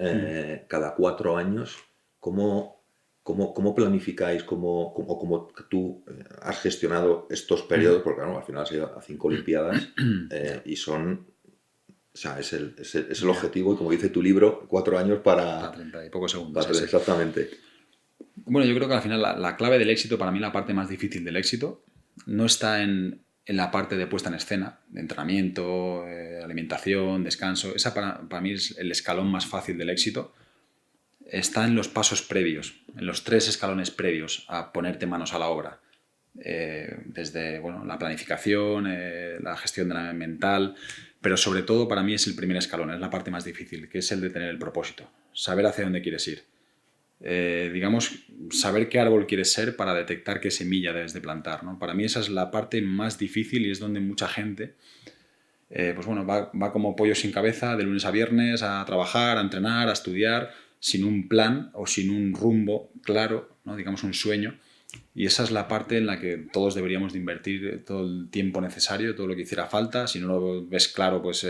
cada 4 años, ¿cómo planificáis, cómo tú has gestionado estos periodos? Porque claro, al final has ido a 5 Olimpiadas y son... O sea, es el objetivo y como dice tu libro, 4 años para 30 y pocos segundos. Exactamente. Bueno, yo creo que al final la clave del éxito, para mí la parte más difícil del éxito, no está en la parte de puesta en escena, de entrenamiento, alimentación, descanso. Esa para mí es el escalón más fácil del éxito. Está en los pasos previos, en los 3 escalones previos a ponerte manos a la obra. Desde la planificación, la gestión de la mental, pero sobre todo para mí es el primer escalón, es la parte más difícil, que es el de tener el propósito, saber hacia dónde quieres ir. Digamos, saber qué árbol quieres ser para detectar qué semilla debes de plantar, ¿no? Para mí esa es la parte más difícil y es donde mucha gente va como pollo sin cabeza de lunes a viernes a trabajar, a entrenar, a estudiar, sin un plan o sin un rumbo claro, ¿no? Digamos un sueño. Y esa es la parte en la que todos deberíamos de invertir todo el tiempo necesario, todo lo que hiciera falta. Si no lo ves claro, pues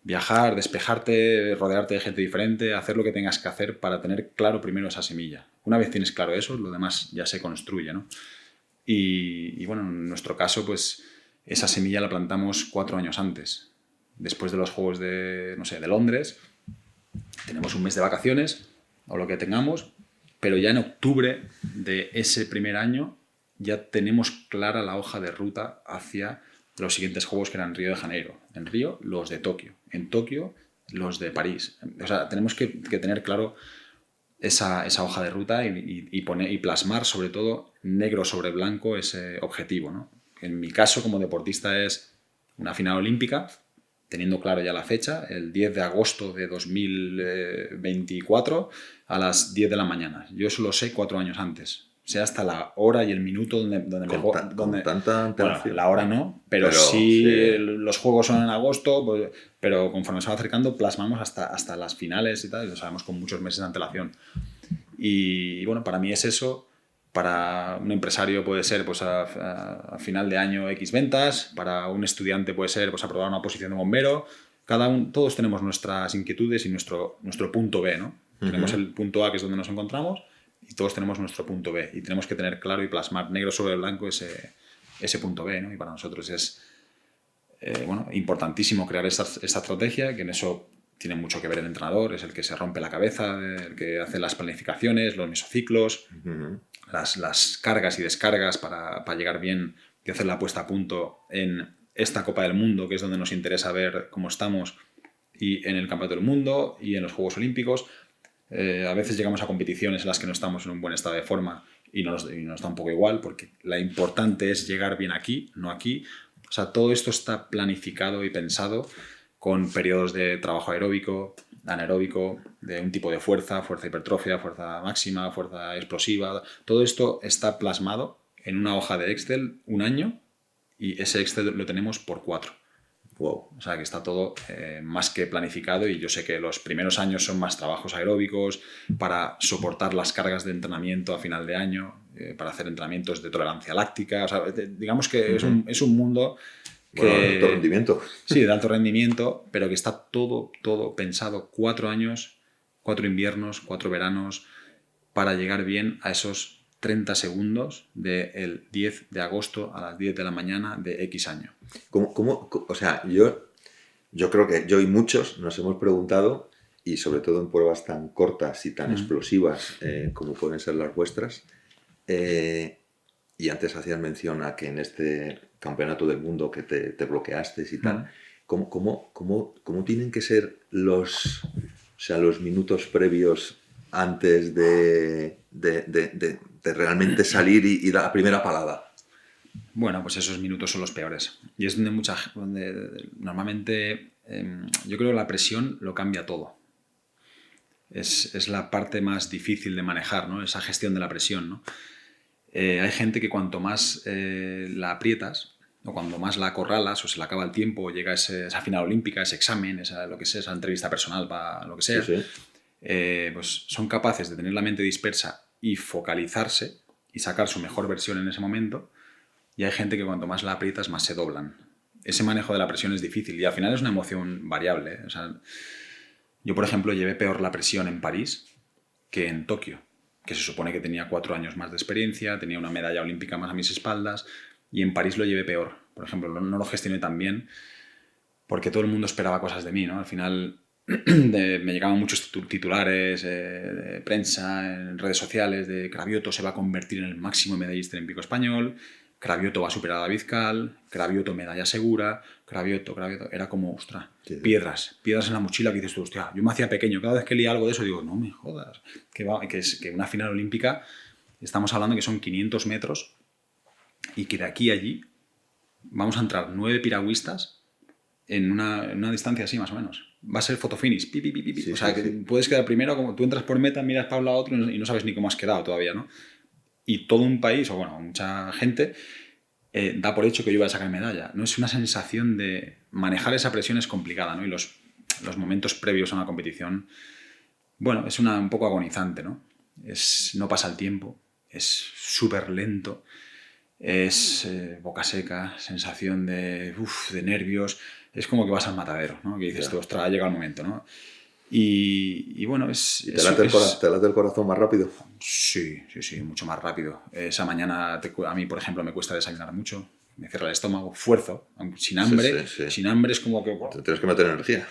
viajar, despejarte, rodearte de gente diferente, hacer lo que tengas que hacer para tener claro primero esa semilla. Una vez tienes claro eso, lo demás ya se construye, ¿no? Y bueno, en nuestro caso, pues esa semilla la plantamos 4 años antes. Después de los Juegos de Londres, tenemos un mes de vacaciones o lo que tengamos, pero ya en octubre de ese primer año ya tenemos clara la hoja de ruta hacia los siguientes juegos, que eran Río de Janeiro. En Río, los de Tokio. En Tokio, los de París. O sea, tenemos que tener claro esa hoja de ruta y plasmar, sobre todo, negro sobre blanco ese objetivo, ¿no? En mi caso, como deportista, es una final olímpica, teniendo claro ya la fecha, el 10 de agosto de 2024 a las 10 de la mañana. Yo eso lo sé 4 años antes. Sé hasta la hora y el minuto donde con tanta antelación. Bueno, la hora no, pero sí, los juegos son en agosto, pues, pero conforme se va acercando plasmamos hasta las finales y tal, y lo sabemos con muchos meses de antelación. Y bueno, para mí es eso. Para un empresario puede ser pues a final de año X ventas, para un estudiante puede ser pues aprobar una oposición de bombero. Todos tenemos nuestras inquietudes y nuestro punto B, ¿no? Tenemos el punto A, que es donde nos encontramos, y todos tenemos nuestro punto B, y tenemos que tener claro y plasmar negro sobre blanco ese punto B, ¿no? Y para nosotros es importantísimo crear esta estrategia, que en eso tiene mucho que ver el entrenador, es el que se rompe la cabeza, el que hace las planificaciones, los mesociclos, las cargas y descargas para llegar bien y hacer la puesta a punto en esta Copa del Mundo, que es donde nos interesa ver cómo estamos, y en el Campeonato del Mundo y en los Juegos Olímpicos. A veces llegamos a competiciones en las que no estamos en un buen estado de forma y nos da un poco igual, porque lo importante es llegar bien aquí, no aquí. O sea, todo esto está planificado y pensado con periodos de trabajo aeróbico, anaeróbico, de un tipo de fuerza hipertrofia, fuerza máxima, fuerza explosiva. Todo esto está plasmado en una hoja de Excel un año, y ese Excel lo tenemos por 4. Wow. O sea, que está todo más que planificado, y yo sé que los primeros años son más trabajos aeróbicos para soportar las cargas de entrenamiento a final de año, para hacer entrenamientos de tolerancia láctica. O sea, digamos que es un mundo que, de alto rendimiento. Sí, de alto rendimiento, pero que está todo pensado 4 años, 4 inviernos, 4 veranos, para llegar bien a esos 30 segundos del 10 de agosto a las 10 de la mañana de X año. O sea, yo creo que yo y muchos nos hemos preguntado, y sobre todo en pruebas tan cortas y tan explosivas como pueden ser las vuestras, y antes hacías mención a que en este campeonato del mundo que te bloqueaste y tal, ¿cómo tienen que ser los minutos previos antes de realmente salir y dar la primera palada? Bueno, pues esos minutos son los peores. Y es donde normalmente yo creo que la presión lo cambia todo. Es la parte más difícil de manejar, ¿no? Esa gestión de la presión, ¿no? Hay gente que cuanto más la aprietas, o cuando más la acorralas, o se le acaba el tiempo, o llega esa final olímpica, ese examen, lo que sea, esa entrevista personal, para lo que sea, pues son capaces de tener la mente dispersa y focalizarse y sacar su mejor versión en ese momento. Y hay gente que cuanto más la aprietas, más se doblan. Ese manejo de la presión es difícil, y al final es una emoción variable, ¿eh? O sea, yo, por ejemplo, llevé peor la presión en París que en Tokio, que se supone que tenía 4 años más de experiencia, tenía una medalla olímpica más a mis espaldas, y en París lo llevé peor. Por ejemplo, no lo gestioné tan bien porque todo el mundo esperaba cosas de mí, ¿no? Al final me llegaban muchos titulares de prensa, en redes sociales, de Cravioto se va a convertir en el máximo medallista olímpico español, Cravioto va a superar a David Cal, Cravioto medalla segura, Cravioto. Era como, ostras, piedras en la mochila, que dices tú, hostia, yo me hacía pequeño. Cada vez que leía algo de eso digo, no me jodas, que una final olímpica, estamos hablando que son 500 metros, y que de aquí a allí vamos a entrar 9 piragüistas en una distancia así, más o menos. Va a ser fotofinish, sí, o sea, que puedes quedar primero, como tú entras por meta, miras para un lado a otro y no sabes ni cómo has quedado todavía, ¿no? Y todo un país, o bueno, mucha gente, da por hecho que yo iba a sacar medalla. No es una sensación de manejar esa presión, es complicada, ¿no? Y los momentos previos a una competición, bueno, es un poco agonizante, ¿no? No pasa el tiempo, es súper lento, es boca seca, sensación de nervios, es como que vas al matadero, ¿no? Que dices tú, ostras, ha llegado el momento, ¿no? Y bueno, ¿Te late el corazón más rápido? Sí, mucho más rápido. Esa mañana a mí, por ejemplo, me cuesta desayunar mucho, me cierra el estómago, fuerzo, sin hambre. Sin hambre es como que... Te tienes que meter energía.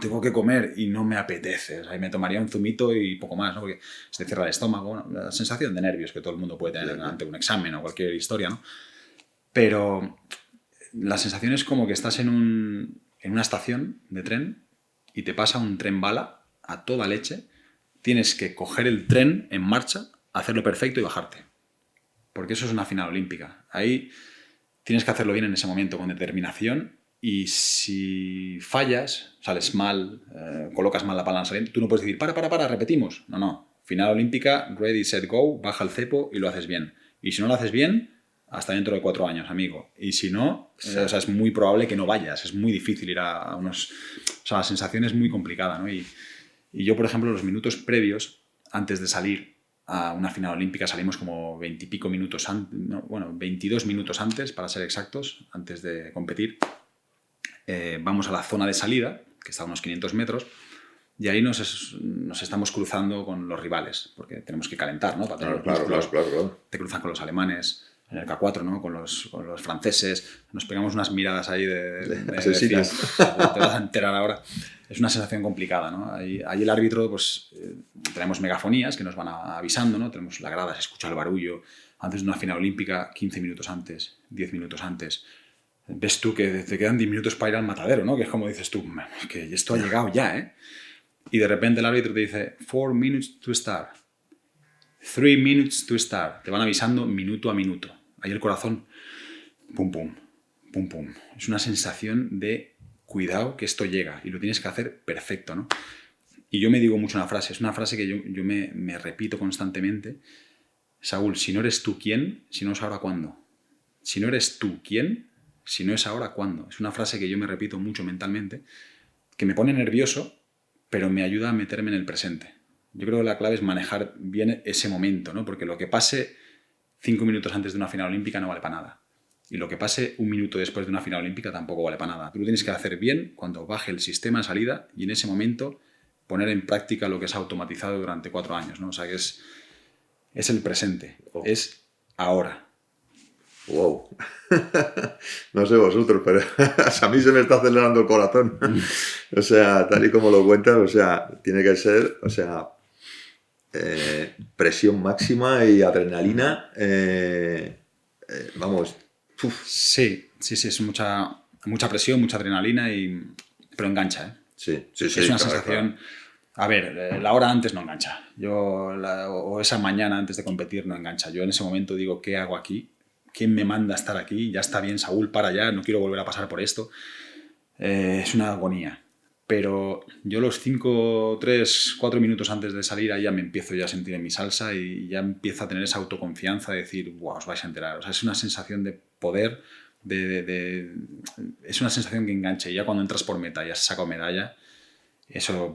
tengo que comer y no me apetece. O sea, y me tomaría un zumito y poco más, ¿no? Porque se te cierra el estómago. Bueno, la sensación de nervios que todo el mundo puede tener ante un examen o cualquier historia, ¿no? Pero la sensación es como que estás en una estación de tren y te pasa un tren bala a toda leche. Tienes que coger el tren en marcha, hacerlo perfecto y bajarte. Porque eso es una final olímpica. Ahí tienes que hacerlo bien en ese momento, con determinación. Y si fallas, sales mal, colocas mal la pala en salir, tú no puedes decir, para, repetimos. No. Final olímpica, ready, set, go, baja el cepo y lo haces bien. Y si no lo haces bien, hasta dentro de 4 años, amigo. Y si no, o sea, es muy probable que no vayas. Es muy difícil ir a unos... O sea, la sensación es muy complicada, ¿no? Y yo, por ejemplo, los minutos previos, antes de salir a una final olímpica, salimos como 20 y pico minutos antes, no, bueno, 22 minutos antes, para ser exactos, antes de competir. Vamos a la zona de salida, que está a unos 500 metros, y ahí nos estamos cruzando con los rivales, porque tenemos que calentar, ¿no? Para tener Claro. Te cruzan con los alemanes en el K4, ¿no? Con los franceses. Nos pegamos unas miradas ahí de asesinas. te vas a enterar ahora. Es una sensación complicada, ¿no? Ahí el árbitro, pues tenemos megafonías que nos van avisando, ¿no? Tenemos la grada, se escucha el barullo. Antes de una final olímpica, 15 minutos antes, 10 minutos antes, ves tú que te quedan 10 minutos para ir al matadero, ¿no? Que es como dices tú, que esto ha llegado ya, ¿eh? Y de repente el árbitro te dice 4 minutes to start, 3 minutes to start. Te van avisando minuto a minuto. Ahí el corazón, pum, pum, pum, pum. Es una sensación de cuidado que esto llega y lo tienes que hacer perfecto, ¿no? Y yo me digo mucho una frase, es una frase que yo me repito constantemente. Saúl, si no eres tú, ¿quién? Si no es ahora, ¿cuándo? Si no eres tú, ¿quién? Si no es ahora, ¿cuándo? Es una frase que yo me repito mucho mentalmente, que me pone nervioso, pero me ayuda a meterme en el presente. Yo creo que la clave es manejar bien ese momento, ¿no? Porque lo que pase 5 minutos antes de una final olímpica no vale para nada. Y lo que pase 1 minuto después de una final olímpica tampoco vale para nada. Tú lo tienes que hacer bien cuando baje el sistema de salida y en ese momento poner en práctica lo que has automatizado durante 4 años, ¿no? O sea que es el presente, es ahora. Wow. No sé vosotros, pero a mí se me está acelerando el corazón. O sea, tal y como lo cuentas, o sea, tiene que ser, o sea, presión máxima y adrenalina. Vamos. Uf. Sí, es mucha presión, mucha adrenalina, pero engancha, ¿eh? Sí, es una sensación... Claro. A ver, la hora antes no engancha. O esa mañana antes de competir no engancha. Yo en ese momento digo, ¿qué hago aquí? ¿Quién me manda a estar aquí? Ya está bien, Saúl, para allá, no quiero volver a pasar por esto. Es una agonía. Pero yo los 5, 3, 4 minutos antes de salir, ahí ya me empiezo ya a sentir en mi salsa y ya empiezo a tener esa autoconfianza de decir, wow, os vais a enterar. O sea, es una sensación de poder, es una sensación que engancha. Y ya cuando entras por meta y has sacado medalla, eso,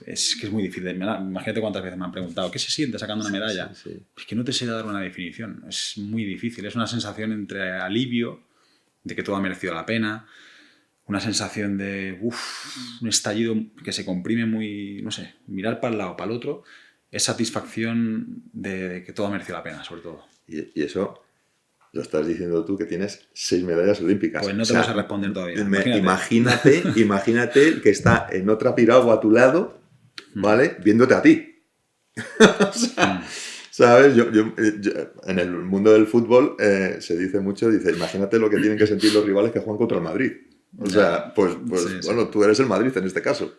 es que es muy difícil. Imagínate cuántas veces me han preguntado, ¿qué se siente sacando una medalla? Sí. Es que no te sé dar una definición. Es muy difícil. Es una sensación entre alivio, de que todo ha merecido la pena, una sensación de un estallido que se comprime muy, no sé, mirar para el lado, para el otro, es satisfacción de que todo ha merecido la pena, sobre todo. Y eso lo estás diciendo tú, que tienes 6 medallas olímpicas. Pues no te vas a responder todavía. Imagínate que está en otra piragua a tu lado, ¿vale? Viéndote a ti. O sea, ¿sabes? Yo, en el mundo del fútbol se dice mucho, imagínate lo que tienen que sentir los rivales que juegan contra el Madrid. O sea, pues sí, bueno, tú eres el Madrid en este caso.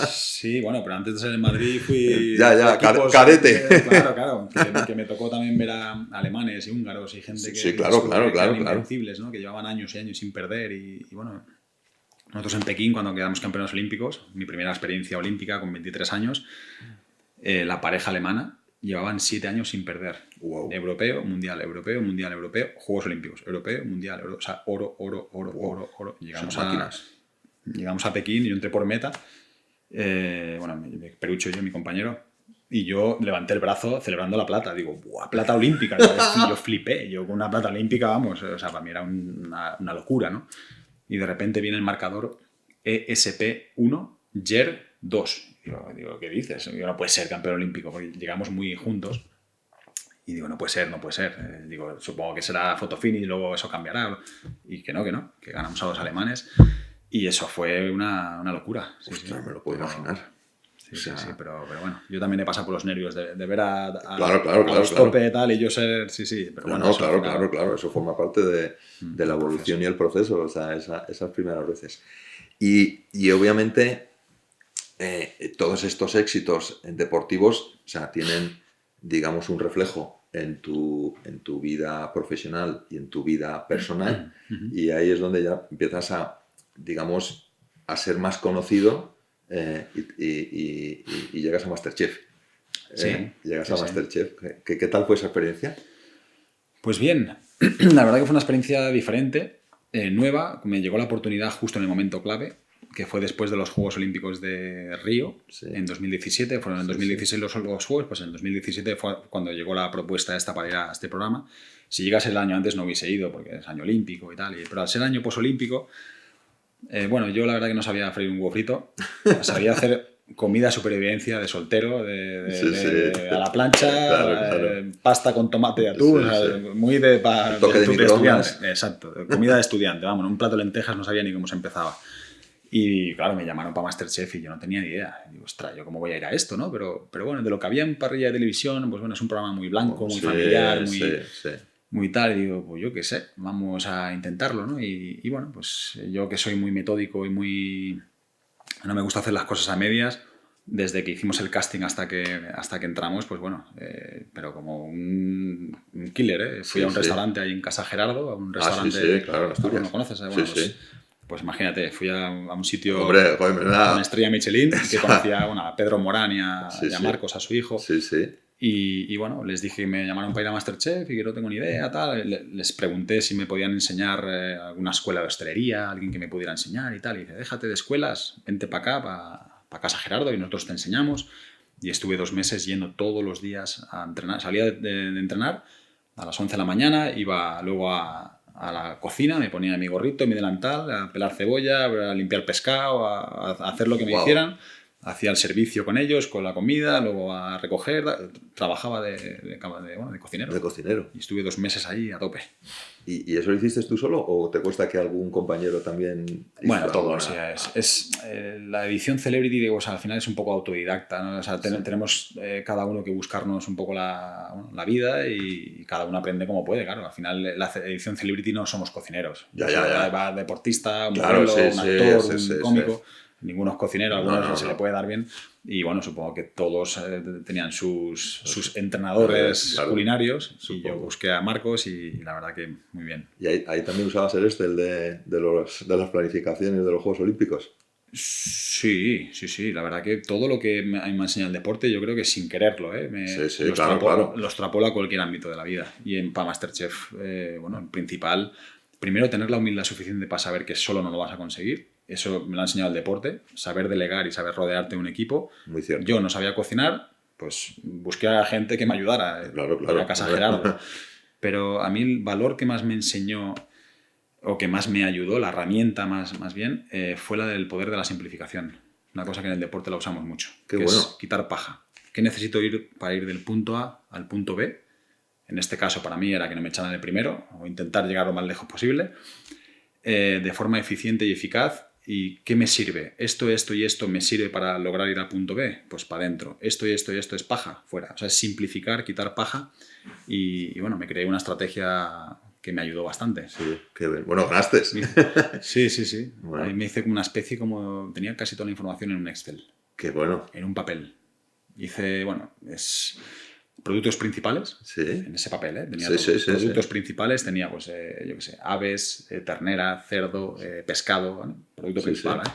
Sí, bueno, pero antes de ser el Madrid fui... cadete. Claro, que me tocó también ver a alemanes y húngaros y gente que eran invencibles, ¿no? Que llevaban años y años sin perder y bueno, nosotros en Pekín, cuando quedamos campeones olímpicos, mi primera experiencia olímpica con 23 años, la pareja alemana llevaban 7 años sin perder. Wow. Europeo, mundial, Juegos Olímpicos, europeo, mundial, o sea, oro. Llegamos a Pekín y yo entré por meta. Perucho y yo, mi compañero, y yo levanté el brazo celebrando la plata. Digo, ¡buah, plata olímpica! Yo flipé. Yo con una plata olímpica, vamos, o sea, para mí era una locura, ¿no? Y de repente viene el marcador ESP1, GER 2. Digo, ¿qué dices? Digo, no puede ser campeón olímpico, porque llegamos muy juntos. Y digo, no puede ser. Digo, supongo que será fotofinish y luego eso cambiará. Y que no, que ganamos a los alemanes. Y eso fue una locura. Sí, Ostras, sí. me lo puedo imaginar. Sí, O sea, sí, pero bueno, yo también he pasado por los nervios de ver a Claro, los tope y tal, y yo ser, sí, pero bueno, no, eso al claro, final, claro, eso forma parte de la el evolución proceso. y el proceso, o sea, esas primeras veces. Y obviamente todos estos éxitos deportivos, o sea, tienen, digamos, un reflejo en tu vida profesional y en tu vida personal, y ahí es donde ya empiezas a, digamos, a ser más conocido y llegas a MasterChef. Sí, Llegas sí, a sí. MasterChef. ¿Qué tal fue esa experiencia? Pues bien, la verdad que fue una experiencia diferente, nueva, me llegó la oportunidad justo en el momento clave, que fue después de los Juegos Olímpicos de Río, Sí. en 2017, fueron en Sí, 2016 los Juegos, pues en 2017 fue cuando llegó la propuesta esta para ir a este programa. Si llegase el año antes no hubiese ido, porque es año olímpico y tal, pero al ser año posolímpico, bueno, yo la verdad que no sabía freír un huevo frito, sabía hacer comida de supervivencia de soltero, Sí, sí. a la plancha, Claro, claro. pasta con tomate y atún, Sí, o sea, sí. muy El toque de estudiante. microondas. Exacto, comida de estudiante, vamos, un plato de lentejas no sabía ni cómo se empezaba. Y claro, me llamaron para MasterChef y yo no tenía ni idea. Y digo, ostras, ¿yo cómo voy a ir a esto, no? Pero bueno, de lo que había en parrilla de televisión, pues bueno, es un programa muy blanco, muy Sí, familiar, sí, sí. muy tal, y digo, pues yo qué sé, vamos a intentarlo, ¿no? Y bueno, pues yo que soy muy metódico y muy... No me gusta hacer las cosas a medias, desde que hicimos el casting hasta que entramos, pues bueno, pero como un killer, ¿eh? Fui Sí, a un sí. restaurante ahí en Casa Gerardo, a un Sí, restaurante... sí, claro, en Asturias. ¿No conoces? Sí, Bueno, sí. pues imagínate, fui a un sitio Hombre, joder, con estrella Michelin, que conocía bueno, a Pedro Morán y Sí, y a sí. Marcos, a su hijo. Sí, sí. Y bueno, les dije, me llamaron para ir a MasterChef y que no tengo ni idea, tal. Les pregunté si me podían enseñar alguna escuela de hostelería, alguien que me pudiera enseñar y tal. Y dice, déjate de escuelas, vente para acá, para Casa Gerardo y nosotros te enseñamos. Y estuve 2 meses yendo todos los días a entrenar. Salía de entrenar a las 11 de la mañana, iba luego a la cocina, me ponía mi gorrito, mi delantal, a pelar cebolla, a limpiar pescado, a hacer lo que me Wow. hicieran. Hacía el servicio con ellos, con la comida, luego a recoger. Trabajaba de cocinero. De cocinero. Y estuve 2 meses ahí a tope. ¿Y eso lo hiciste tú solo o te cuesta que algún compañero también hizo Bueno, todo. alguna- O sea, la edición Celebrity, digo, o sea, al final es un poco autodidacta, ¿no? O sea, tenemos cada uno que buscarnos un poco la vida y cada uno aprende como puede, claro. Al final, la edición Celebrity no somos cocineros. Ya, O sea, ya. va deportista, un Claro, modelo, sí, un sí, actor, sí, un sí, cómico. sí. Ninguno es cocinero, No, algunos no, se no. le puede dar bien. Y bueno, supongo que todos tenían sus entrenadores Claro. culinarios. Y Supongo. yo busqué a Marcos y la verdad que muy bien. Y ahí también usabas el de las planificaciones de los Juegos Olímpicos. Sí, la verdad que todo lo que me ha enseñado el deporte, yo creo que sin quererlo, Sí, lo claro, claro. lo extrapolo a cualquier ámbito de la vida. Y para MasterChef, bueno, en principal, primero tener la humildad suficiente para saber que solo no lo vas a conseguir. Eso me lo ha enseñado el deporte, saber delegar y saber rodearte de un equipo. Muy cierto. Yo no sabía cocinar, pues busqué a gente que me ayudara. Claro, Fui a Casa Gerardo. Pero a mí el valor que más me enseñó o que más me ayudó, la herramienta más bien, fue la del poder de la simplificación. Una cosa que en el deporte la usamos mucho. Qué que bueno. es quitar paja. ¿Qué necesito para ir del punto A al punto B? En este caso, para mí, era que no me echaran el primero o intentar llegar lo más lejos posible, de forma eficiente y eficaz. ¿Y qué me sirve? Esto y esto me sirve para lograr ir al punto B. Pues para adentro. Esto y esto es paja, fuera. O sea, es simplificar, quitar paja. Y bueno, me creé una estrategia que me ayudó bastante. Sí, qué bien. Bueno, ganaste. Sí. Bueno. Ahí me hice como una especie como... Tenía casi toda la información en un Excel, Qué bueno. en un papel. Hice, bueno, productos principales, Sí. en ese papel, ¿eh? Tenía Sí, todo. sí, Productos sí. principales, tenía, pues, yo qué sé, aves, ternera, cerdo, pescado, ¿no? Producto Sí, principal, sí.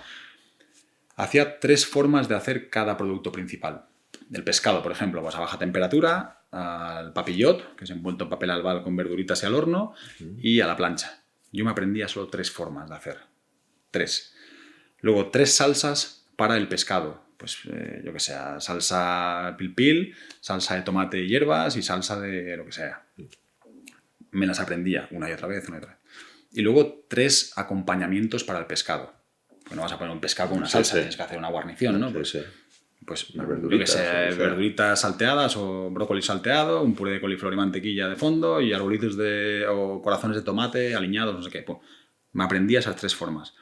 Hacía 3 formas de hacer cada producto principal. El pescado, por ejemplo, pues a baja temperatura, al papillot, que es envuelto en papel albal con verduritas y al horno, y a la plancha. Yo me aprendía solo 3 formas de hacer. 3. Luego 3 salsas para el pescado. Pues yo que sé, salsa pil, salsa de tomate y hierbas y salsa de lo que sea. Me las aprendía una y otra vez. Y luego 3 acompañamientos para el pescado. Pues no vas a poner un pescado con una salsa, tienes que hacer una guarnición, ¿no? Sí. Pues Unas yo verduritas, que sé, o sea. verduritas salteadas o brócoli salteado, un puré de coliflor y mantequilla de fondo y arbolitos o corazones de tomate aliñados, no sé qué. Pues, me aprendí esas 3 formas.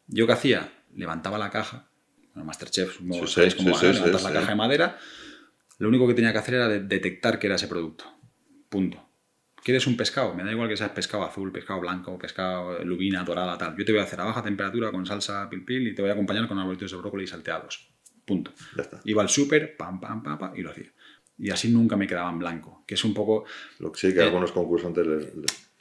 ¿Yo qué hacía? Levantaba la caja. Bueno, Masterchef, Sí, ¿sabéis cómo va, ¿no? Levantas la sí. caja de madera. Lo único que tenía que hacer era detectar qué era ese producto. Punto. ¿Quieres un pescado? Me da igual que sea pescado azul, pescado blanco, pescado lubina, dorada, tal. Yo te voy a hacer a baja temperatura con salsa pil y te voy a acompañar con arbolitos de brócoli salteados. Punto. Ya está. Iba al súper, pam, y lo hacía. Y así nunca me quedaba en blanco. Que es un poco... Lo que sí, que algunos concursantes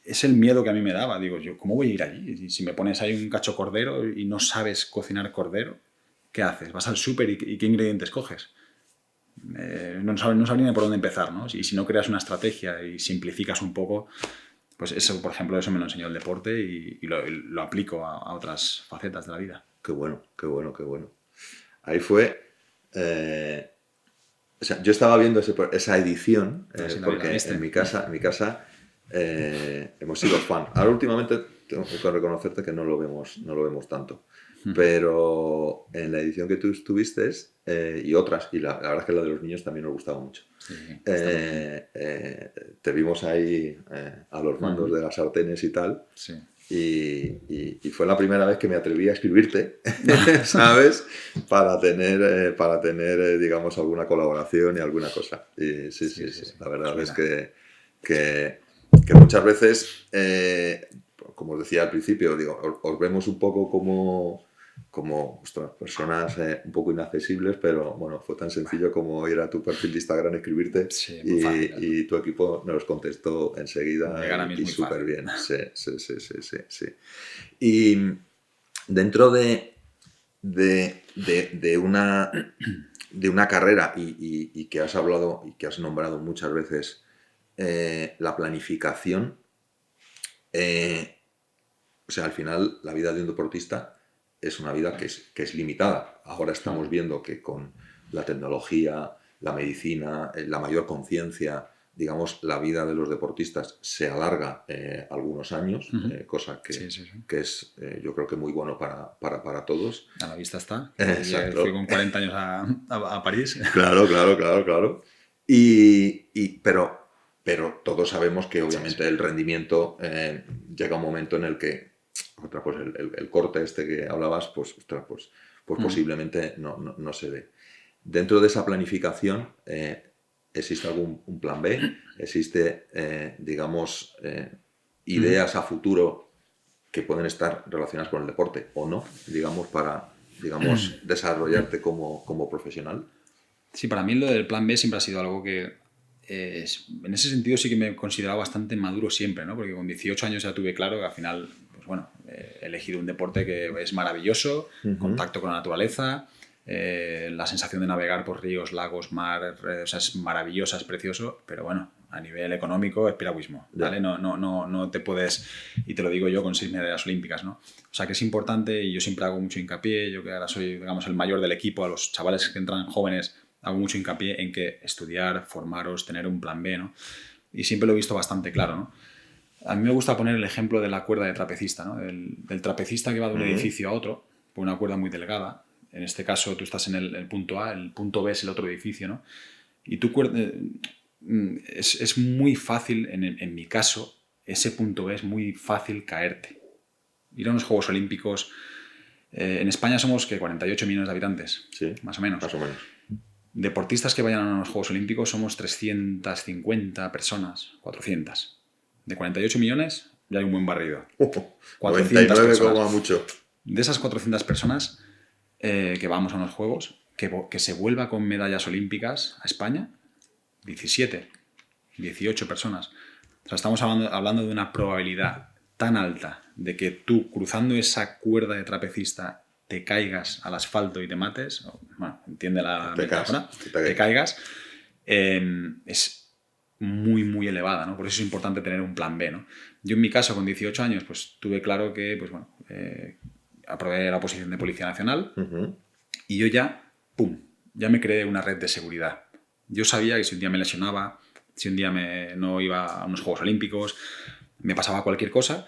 Es el miedo que a mí me daba. Digo, yo, ¿cómo voy a ir allí? Y si me pones ahí un cacho cordero y no sabes cocinar cordero, ¿qué haces? ¿Vas al súper y qué ingredientes coges? No sabría ni por dónde empezar, ¿no? Y si no creas una estrategia y simplificas un poco, pues eso, por ejemplo, eso me lo enseñó el deporte y lo aplico a otras facetas de la vida. Qué bueno. Ahí fue... o sea, yo estaba viendo esa edición porque en mi casa hemos sido fan. Ahora últimamente tengo que reconocerte que no lo vemos tanto. Pero en la edición que tú estuviste y otras, y la verdad es que la de los niños también nos gustaba mucho. Sí, Te vimos ahí a los mandos de las sartenes y tal. Sí. Y fue la primera vez que me atreví a escribirte, ¿sabes? Para tener digamos, alguna colaboración y alguna cosa. Y sí. La verdad es que muchas veces, como os decía al principio, digo, os vemos un poco como personas un poco inaccesibles, pero bueno, fue tan sencillo como ir a tu perfil de Instagram, escribirte y tu equipo nos contestó enseguida y súper bien. Sí. Y dentro de una carrera y que has hablado y que has nombrado muchas veces la planificación, o sea, al final la vida de un deportista es una vida que es limitada. Ahora estamos viendo que con la tecnología, la medicina, la mayor conciencia, digamos, la vida de los deportistas se alarga algunos años, cosa que es, yo creo que muy bueno para todos. A la vista está. Exacto. Fui con 40 años a París. Claro. Pero todos sabemos que obviamente el rendimiento llega un momento en el que pues el corte este que hablabas, pues posiblemente no se ve. Dentro de esa planificación, ¿existe un plan B? ¿Existe, digamos, ideas a futuro que pueden estar relacionadas con el deporte o no, digamos, para desarrollarte como profesional? Sí, para mí lo del plan B siempre ha sido algo que en ese sentido sí que me he considerado bastante maduro siempre, ¿no? Porque con 18 años ya tuve claro que al final, pues bueno, he elegido un deporte que es maravilloso, contacto con la naturaleza, la sensación de navegar por ríos, lagos, mar, o sea, es maravillosa, es precioso, pero bueno, a nivel económico es piragüismo, ¿vale? No te puedes, y te lo digo yo con 6 medallas olímpicas, ¿no? O sea que es importante y yo siempre hago mucho hincapié, yo que ahora soy, digamos, el mayor del equipo, a los chavales que entran jóvenes, hago mucho hincapié en que estudiar, formaros, tener un plan B, ¿no? Y siempre lo he visto bastante claro, ¿no? A mí me gusta poner el ejemplo de la cuerda de trapecista, ¿no? Del trapecista que va de un edificio a otro por una cuerda muy delgada. En este caso tú estás en el punto A, el punto B es el otro edificio, ¿no? Y tu cuerda... Es muy fácil, en mi caso, ese punto B es muy fácil caerte. Ir a unos Juegos Olímpicos... en España somos, ¿qué? 48 millones de habitantes, sí, más o menos. Deportistas que vayan a los Juegos Olímpicos somos 350 personas, 400. De 48 millones ya hay un buen barrido. 400 personas. Como mucho. De esas 400 personas que vamos a unos Juegos, que se vuelva con medallas olímpicas a España, 17, 18 personas. O sea, estamos hablando de una probabilidad tan alta de que tú, cruzando esa cuerda de trapecista, te caigas al asfalto y te mates, bueno, entiende la metáfora, te caigas, es muy, muy elevada, ¿no? Por eso es importante tener un plan B, ¿no? Yo en mi caso, con 18 años, pues tuve claro que, pues bueno, aprobé la oposición de Policía Nacional y yo ya me creé una red de seguridad. Yo sabía que si un día me lesionaba, si un día no iba a unos Juegos Olímpicos, me pasaba cualquier cosa,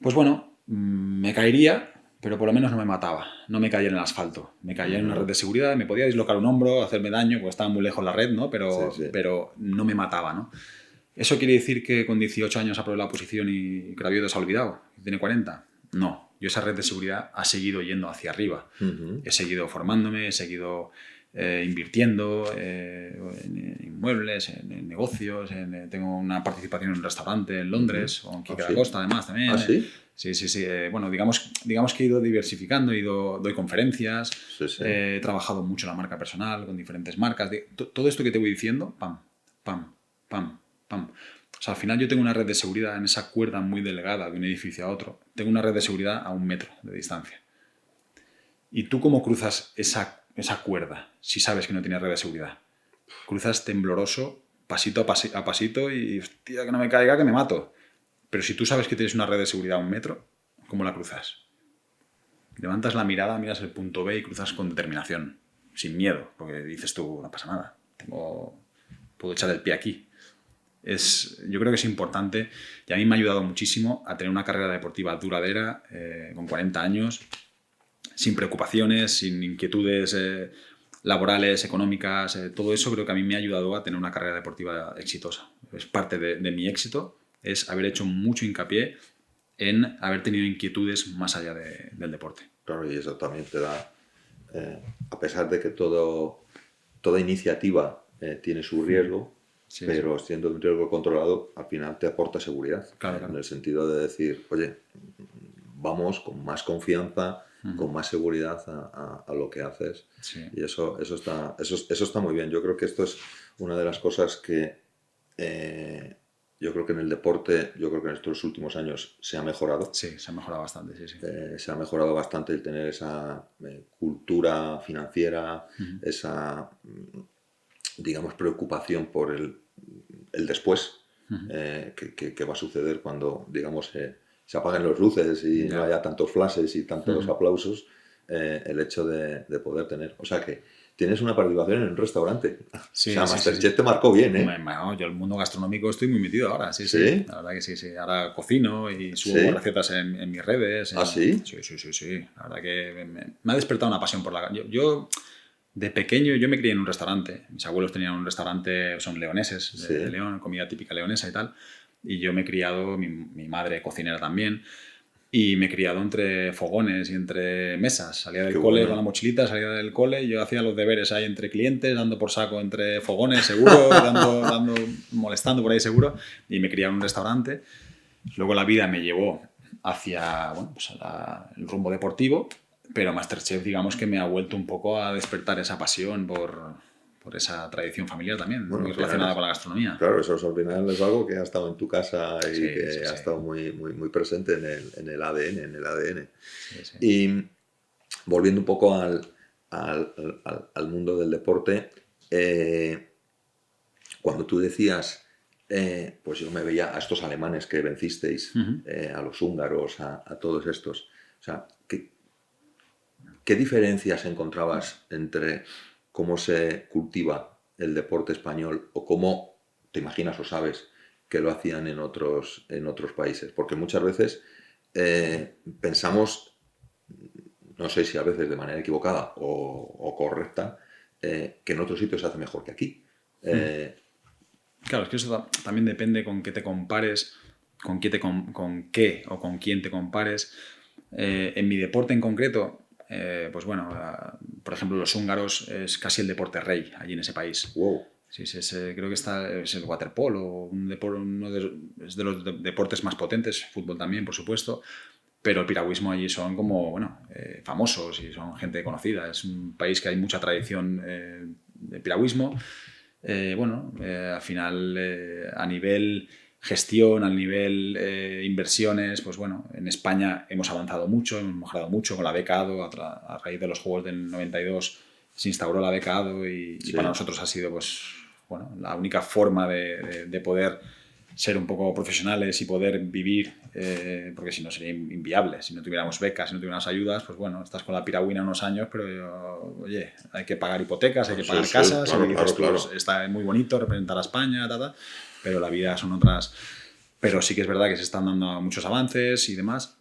pues bueno, me caería, pero por lo menos no me mataba, no me caía en el asfalto, me caía en una red de seguridad, me podía dislocar un hombro, hacerme daño, porque estaba muy lejos la red, ¿no? Pero no me mataba, ¿no? ¿Eso quiere decir que con 18 años aprobé la oposición y Cravioto se ha olvidado? ¿Tiene 40? No. yo esa red de seguridad ha seguido yendo hacia arriba. He seguido formándome, he seguido invirtiendo en inmuebles, en negocios, tengo una participación en un restaurante en Londres, con Quique da Costa además también. ¿Ah, sí? Sí. Bueno, digamos que he ido diversificando, doy conferencias, he trabajado mucho la marca personal con diferentes marcas. Todo esto que te voy diciendo, pam, pam, pam, pam. O sea, al final yo tengo una red de seguridad en esa cuerda muy delgada de un edificio a otro. Tengo una red de seguridad a 1 metro de distancia. ¿Y tú cómo cruzas esa cuerda si sabes que no tienes red de seguridad? Cruzas tembloroso, pasito a pasito y, hostia, que no me caiga, que me mato. Pero si tú sabes que tienes una red de seguridad a 1 metro, ¿cómo la cruzas? Levantas la mirada, miras el punto B y cruzas con determinación, sin miedo, porque dices tú, no pasa nada, puedo echar el pie aquí. Yo creo que es importante y a mí me ha ayudado muchísimo a tener una carrera deportiva duradera, con 40 años, sin preocupaciones, sin inquietudes laborales, económicas. Todo eso creo que a mí me ha ayudado a tener una carrera deportiva exitosa. Es parte de mi éxito, es haber hecho mucho hincapié en haber tenido inquietudes más allá del deporte. Claro, y eso también te da, a pesar de que toda iniciativa tiene su riesgo, pero siendo un riesgo controlado, al final te aporta seguridad. Claro. En el sentido de decir, oye, vamos con más confianza, con más seguridad a lo que haces. Sí. Y eso está muy bien. Yo creo que esto es una de las cosas que yo creo que en el deporte, yo creo que en estos últimos años se ha mejorado. Sí, se ha mejorado bastante, sí. Se ha mejorado bastante el tener esa cultura financiera, esa, digamos, preocupación por el después, que va a suceder cuando, digamos, se apaguen las luces y no haya tantos flashes y tantos aplausos, el hecho de poder tener. O sea que tienes una participación en un restaurante. Sí, o sea, Masterchef te marcó bien, ¿eh? Bueno, yo el mundo gastronómico estoy muy metido ahora, sí. La verdad que sí. Ahora cocino y subo recetas en mis redes. ¿Ah, sí? Sí. La verdad que me ha despertado una pasión por la... Yo de pequeño, yo me crié en un restaurante. Mis abuelos tenían un restaurante, son leoneses, de León, comida típica leonesa y tal. Y yo me he criado, mi madre cocinera también, y me he criado entre fogones y entre mesas. Salía del cole con la mochilita, salía del cole y yo hacía los deberes ahí entre clientes, dando por saco entre fogones, seguro, molestando por ahí seguro. Y me criaba en un restaurante. Luego la vida me llevó hacia el rumbo deportivo, pero Masterchef, digamos que me ha vuelto un poco a despertar esa pasión por esa tradición familiar también, muy relacionada con la gastronomía. Claro, eso al final es algo que ha estado en tu casa y que ha estado muy, muy, muy presente en el ADN. Sí. Y volviendo un poco al mundo del deporte, cuando tú decías, pues yo me veía a estos alemanes que vencisteis, a los húngaros, a todos estos, o sea, ¿qué diferencias encontrabas entre cómo se cultiva el deporte español o cómo te imaginas o sabes que lo hacían en otros países? Porque muchas veces pensamos, no sé si a veces de manera equivocada o correcta, que en otros sitios se hace mejor que aquí. Claro, es que eso también depende con qué te compares, con qué o con quién te compares. En mi deporte en concreto, pues bueno, por ejemplo, los húngaros es casi el deporte rey allí en ese país. Wow. Sí, creo que es el waterpolo, es de los deportes más potentes, fútbol también, por supuesto, pero el piragüismo allí son como, famosos y son gente conocida. Es un país que hay mucha tradición de piragüismo. Al final, a nivel gestión, al nivel inversiones, pues bueno, en España hemos avanzado mucho, hemos mejorado mucho con la beca ADO. A raíz de los Juegos del 92 se instauró la beca ADO y para nosotros ha sido la única forma de poder ser un poco profesionales y poder vivir, porque si no sería inviable. Si no tuviéramos becas, si no tuviéramos ayudas, pues bueno, estás con la piragüina unos años, pero oye, hay que pagar hipotecas, hay que pagar casas, claro. Está muy bonito representar a España, pero la vida son otras. Pero sí que es verdad que se están dando muchos avances y demás.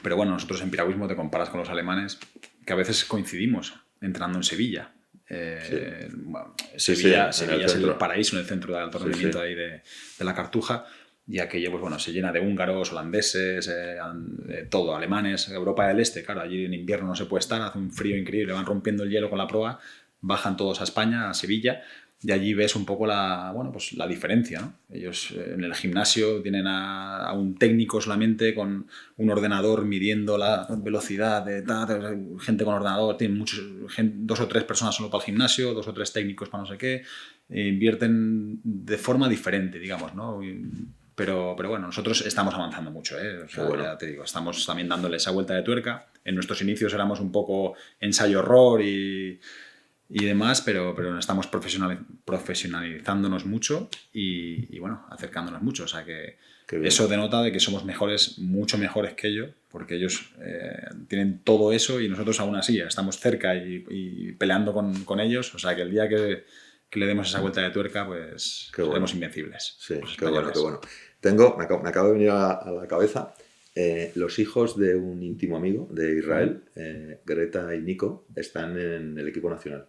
Pero bueno, nosotros en piragüismo te comparas con los alemanes, que a veces coincidimos entrenando en Sevilla. Sevilla es el paraíso en el centro de alto rendimiento ahí de la Cartuja. y aquello, pues bueno, se llena de húngaros, holandeses, todo, alemanes, Europa del Este, claro, allí en invierno no se puede estar, hace un frío increíble, van rompiendo el hielo con la proa, bajan todos a España, a Sevilla, y allí ves un poco la diferencia, ¿no? Ellos en el gimnasio tienen a un técnico solamente con un ordenador midiendo la velocidad de gente con ordenador, tienen 2 o 3 personas solo para el gimnasio, 2 o 3 técnicos para no sé qué, invierten de forma diferente, digamos, ¿no? Pero bueno, nosotros estamos avanzando mucho, ¿eh? O sea, bueno, ya te digo, estamos también dándole esa vuelta de tuerca. En nuestros inicios éramos un poco ensayo-error y demás, pero estamos profesionalizándonos mucho y bueno, acercándonos mucho. O sea que eso denota de que somos mejores, mucho mejores que ellos, porque ellos tienen todo eso y nosotros aún así estamos cerca y peleando con ellos. O sea que el día que le demos esa vuelta de tuerca, pues seremos invencibles. Sí, pues qué bueno, qué bueno. Me acaba de venir a la cabeza los hijos de un íntimo amigo de Israel, Greta y Nico, están en el equipo nacional.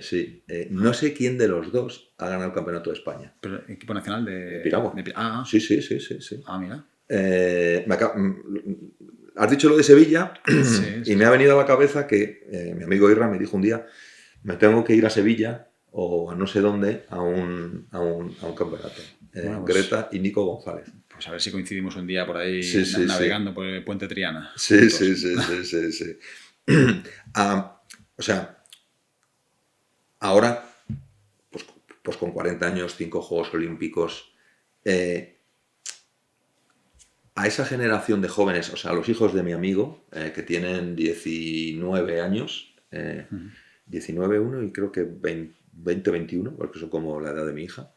Sí, no sé quién de los dos ha ganado el campeonato de España. ¿Pero equipo nacional de piragua? Sí. Ah, mira. Has dicho lo de Sevilla sí. Me ha venido a la cabeza que mi amigo Irra me dijo un día, me tengo que ir a Sevilla o a no sé dónde a un campeonato. Bueno, pues, Greta y Nico González. Pues a ver si coincidimos un día por ahí navegando por el puente Triana. Sí. O sea, ahora, pues con 40 años, 5 Juegos Olímpicos, a esa generación de jóvenes, o sea, a los hijos de mi amigo, que tienen 19 años, 19 uno y creo que 20, 21, porque son como la edad de mi hija,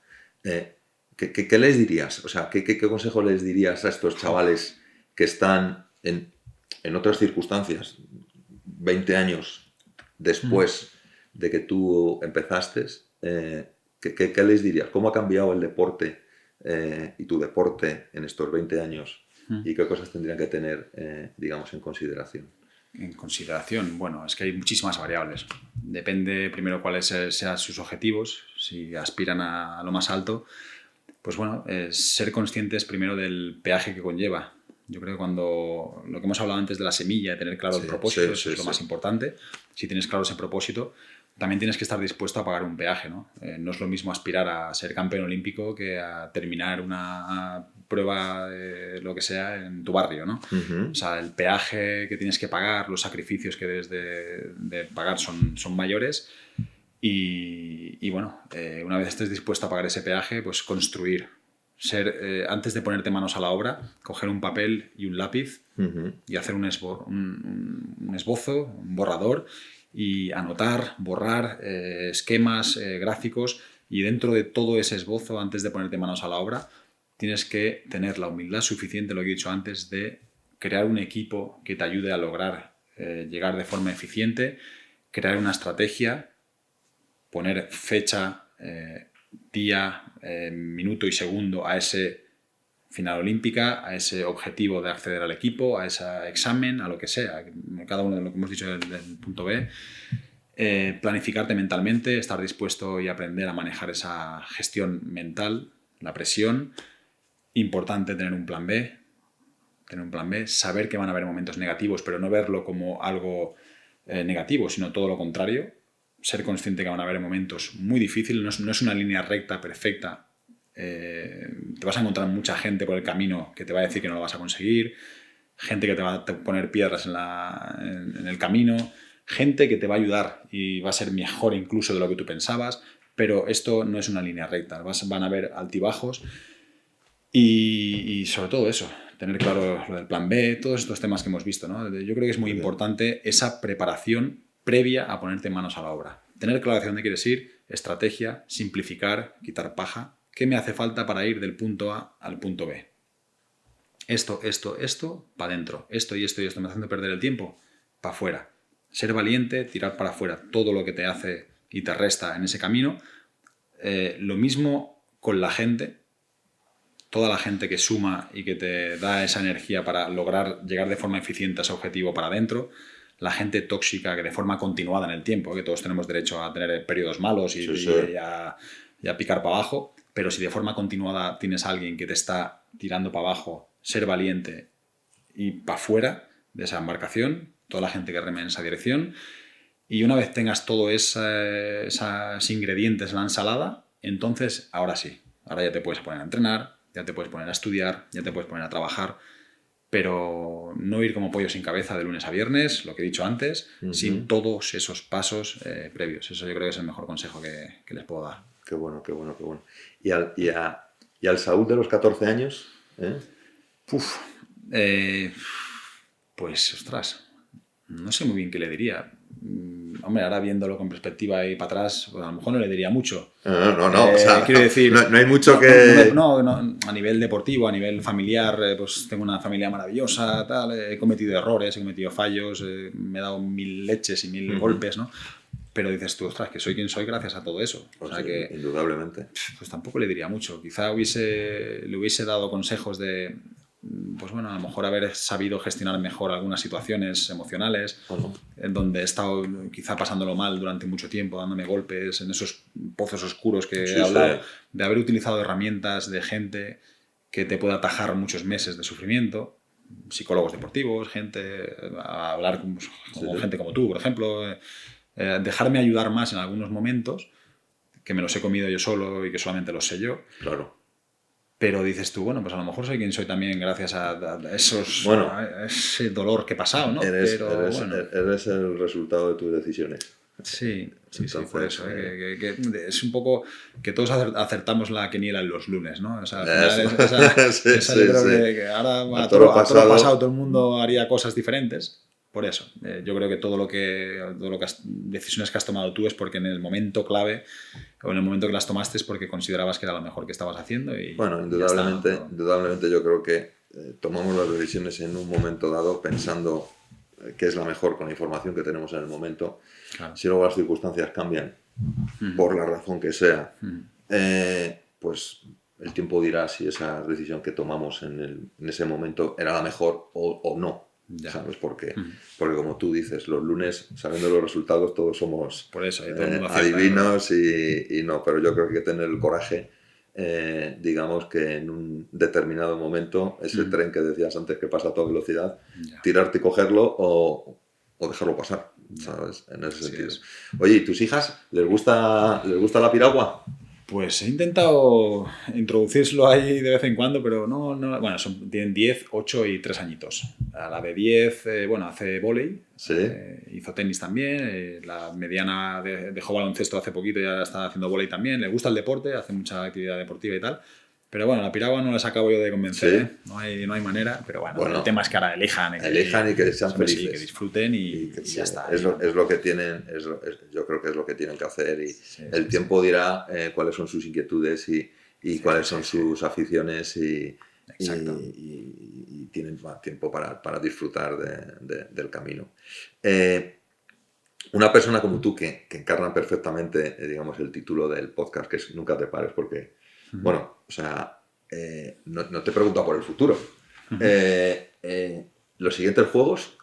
¿qué les dirías? O sea, ¿qué consejo les dirías a estos chavales que están en otras circunstancias, 20 años después de que tú empezaste? ¿Qué les dirías? ¿Cómo ha cambiado el deporte y tu deporte en estos 20 años? ¿Y qué cosas tendrían que tener, digamos, en consideración? En consideración, bueno, es que hay muchísimas variables. Depende primero cuáles sean sus objetivos, si aspiran a lo más alto. Pues bueno, ser conscientes primero del peaje que conlleva. Yo creo que cuando lo que hemos hablado antes de la semilla, de tener claro el propósito, eso es lo más importante. Si tienes claro ese propósito, también tienes que estar dispuesto a pagar un peaje, ¿no? No es lo mismo aspirar a ser campeón olímpico que a terminar una prueba de lo que sea en tu barrio, ¿no? O sea, el peaje que tienes que pagar, los sacrificios que debes de pagar son mayores y bueno, una vez estés dispuesto a pagar ese peaje, pues construir. Antes de ponerte manos a la obra, coger un papel y un lápiz y hacer un esbozo, un borrador y anotar, borrar esquemas, gráficos, y dentro de todo ese esbozo, antes de ponerte manos a la obra, tienes que tener la humildad suficiente, lo que he dicho antes, de crear un equipo que te ayude a lograr llegar de forma eficiente, crear una estrategia, poner fecha, día, minuto y segundo a ese final olímpica, a ese objetivo de acceder al equipo, a ese examen, a lo que sea, cada uno de lo que hemos dicho del punto B, planificarte mentalmente, estar dispuesto y aprender a manejar esa gestión mental, la presión. Importante tener un plan B, saber que van a haber momentos negativos, pero no verlo como algo negativo, sino todo lo contrario. Ser consciente que van a haber momentos muy difíciles, no es una línea recta perfecta. Te vas a encontrar mucha gente por el camino que te va a decir que no lo vas a conseguir, gente que te va a poner piedras en el camino, gente que te va a ayudar y va a ser mejor incluso de lo que tú pensabas, pero esto no es una línea recta, van a haber altibajos y sobre todo eso, tener claro lo del plan B, todos estos temas que hemos visto, ¿no? Yo creo que es muy importante esa preparación previa a ponerte manos a la obra. Tener claro hacia dónde quieres ir, estrategia, simplificar, quitar paja. ¿Qué me hace falta para ir del punto A al punto B? Esto, para adentro. Esto y esto me haciendo perder el tiempo, para afuera. Ser valiente, tirar para afuera todo lo que te hace y te resta en ese camino. Lo mismo con la gente. Toda la gente que suma y que te da esa energía para lograr llegar de forma eficiente a ese objetivo para adentro. La gente tóxica que de forma continuada en el tiempo, que todos tenemos derecho a tener periodos malos y a picar para abajo, pero si de forma continuada tienes a alguien que te está tirando para abajo, ser valiente y para afuera de esa embarcación, toda la gente que reme en esa dirección, y una vez tengas todos esos ingredientes en la ensalada, entonces ahora sí, ahora ya te puedes poner a entrenar, ya te puedes poner a estudiar, ya te puedes poner a trabajar, pero no ir como pollo sin cabeza de lunes a viernes, lo que he dicho antes, sin todos esos pasos previos. Eso yo creo que es el mejor consejo que les puedo dar. Qué bueno, qué bueno, qué bueno. ¿Y al Saúl de los 14 años? Pues, ostras, no sé muy bien qué le diría. Hombre, ahora viéndolo con perspectiva y para atrás, pues a lo mejor no le diría mucho. No, o sea, quiero decir, no hay mucho que... No, a nivel deportivo, a nivel familiar, pues tengo una familia maravillosa, tal, he cometido errores, he cometido fallos, me he dado 1000 leches y 1000 golpes, ¿no? Pero dices tú, ostras, que soy quien soy gracias a todo eso. Pues o sea sí, que, indudablemente. pues tampoco le diría mucho. Quizá le hubiese dado consejos de, pues bueno, a lo mejor haber sabido gestionar mejor algunas situaciones emocionales, en donde he estado quizá pasándolo mal durante mucho tiempo, dándome golpes en esos pozos oscuros que he hablado, de haber utilizado herramientas de gente que te puede atajar muchos meses de sufrimiento, psicólogos deportivos, gente, a hablar con gente como tú, por ejemplo, dejarme ayudar más en algunos momentos, que me los he comido yo solo y que solamente los sé yo. Claro. Pero dices tú, bueno, pues a lo mejor soy quien soy también gracias a ese dolor que he pasado, ¿no? Eres el resultado de tus decisiones. Sí, por eso. Que es un poco que todos acertamos la quiniela en los lunes, ¿no? O sea, al final yo creo que ahora a todo pasado todo el mundo haría cosas diferentes. Por eso, yo creo que todo lo que decisiones que has tomado tú es porque en el momento clave o en el momento que las tomaste es porque considerabas que era lo mejor que estabas haciendo. Y bueno, indudablemente yo creo que tomamos las decisiones en un momento dado pensando que es la mejor con la información que tenemos en el momento. Claro. Si luego las circunstancias cambian, por la razón que sea, pues el tiempo dirá si esa decisión que tomamos en ese momento era la mejor o no. Ya. ¿Sabes? Porque como tú dices, los lunes, sabiendo los resultados, todos somos por eso, todo el mundo adivinos y no, pero yo creo que hay que tener el coraje, digamos que en un determinado momento, ese tren que decías antes que pasa a toda velocidad, tirarte y cogerlo o dejarlo pasar, ¿sabes? En ese sentido. Oye, ¿y tus hijas les gusta la piragua? Pues he intentado introducírselo ahí de vez en cuando, pero no bueno, tienen 10, 8 y 3 añitos. A la de 10, hace vóley, ¿Sí? Hizo tenis también, la mediana dejó baloncesto hace poquito y ya está haciendo vóley también, le gusta el deporte, hace mucha actividad deportiva y tal. Pero bueno, la piragua no les acabo yo de convencer, ¿sí? No hay manera, pero bueno, el tema es que ahora elijan y que sean felices. Sí, que disfruten y ya está. Es lo que tienen, yo creo que es lo que tienen que hacer y el tiempo dirá cuáles son sus inquietudes y cuáles son sus aficiones y tienen más tiempo para disfrutar del camino. Una persona como tú que encarna perfectamente, digamos, el título del podcast, que es Nunca te pares, porque bueno, o sea, no te pregunto por el futuro. ¿Los siguientes juegos?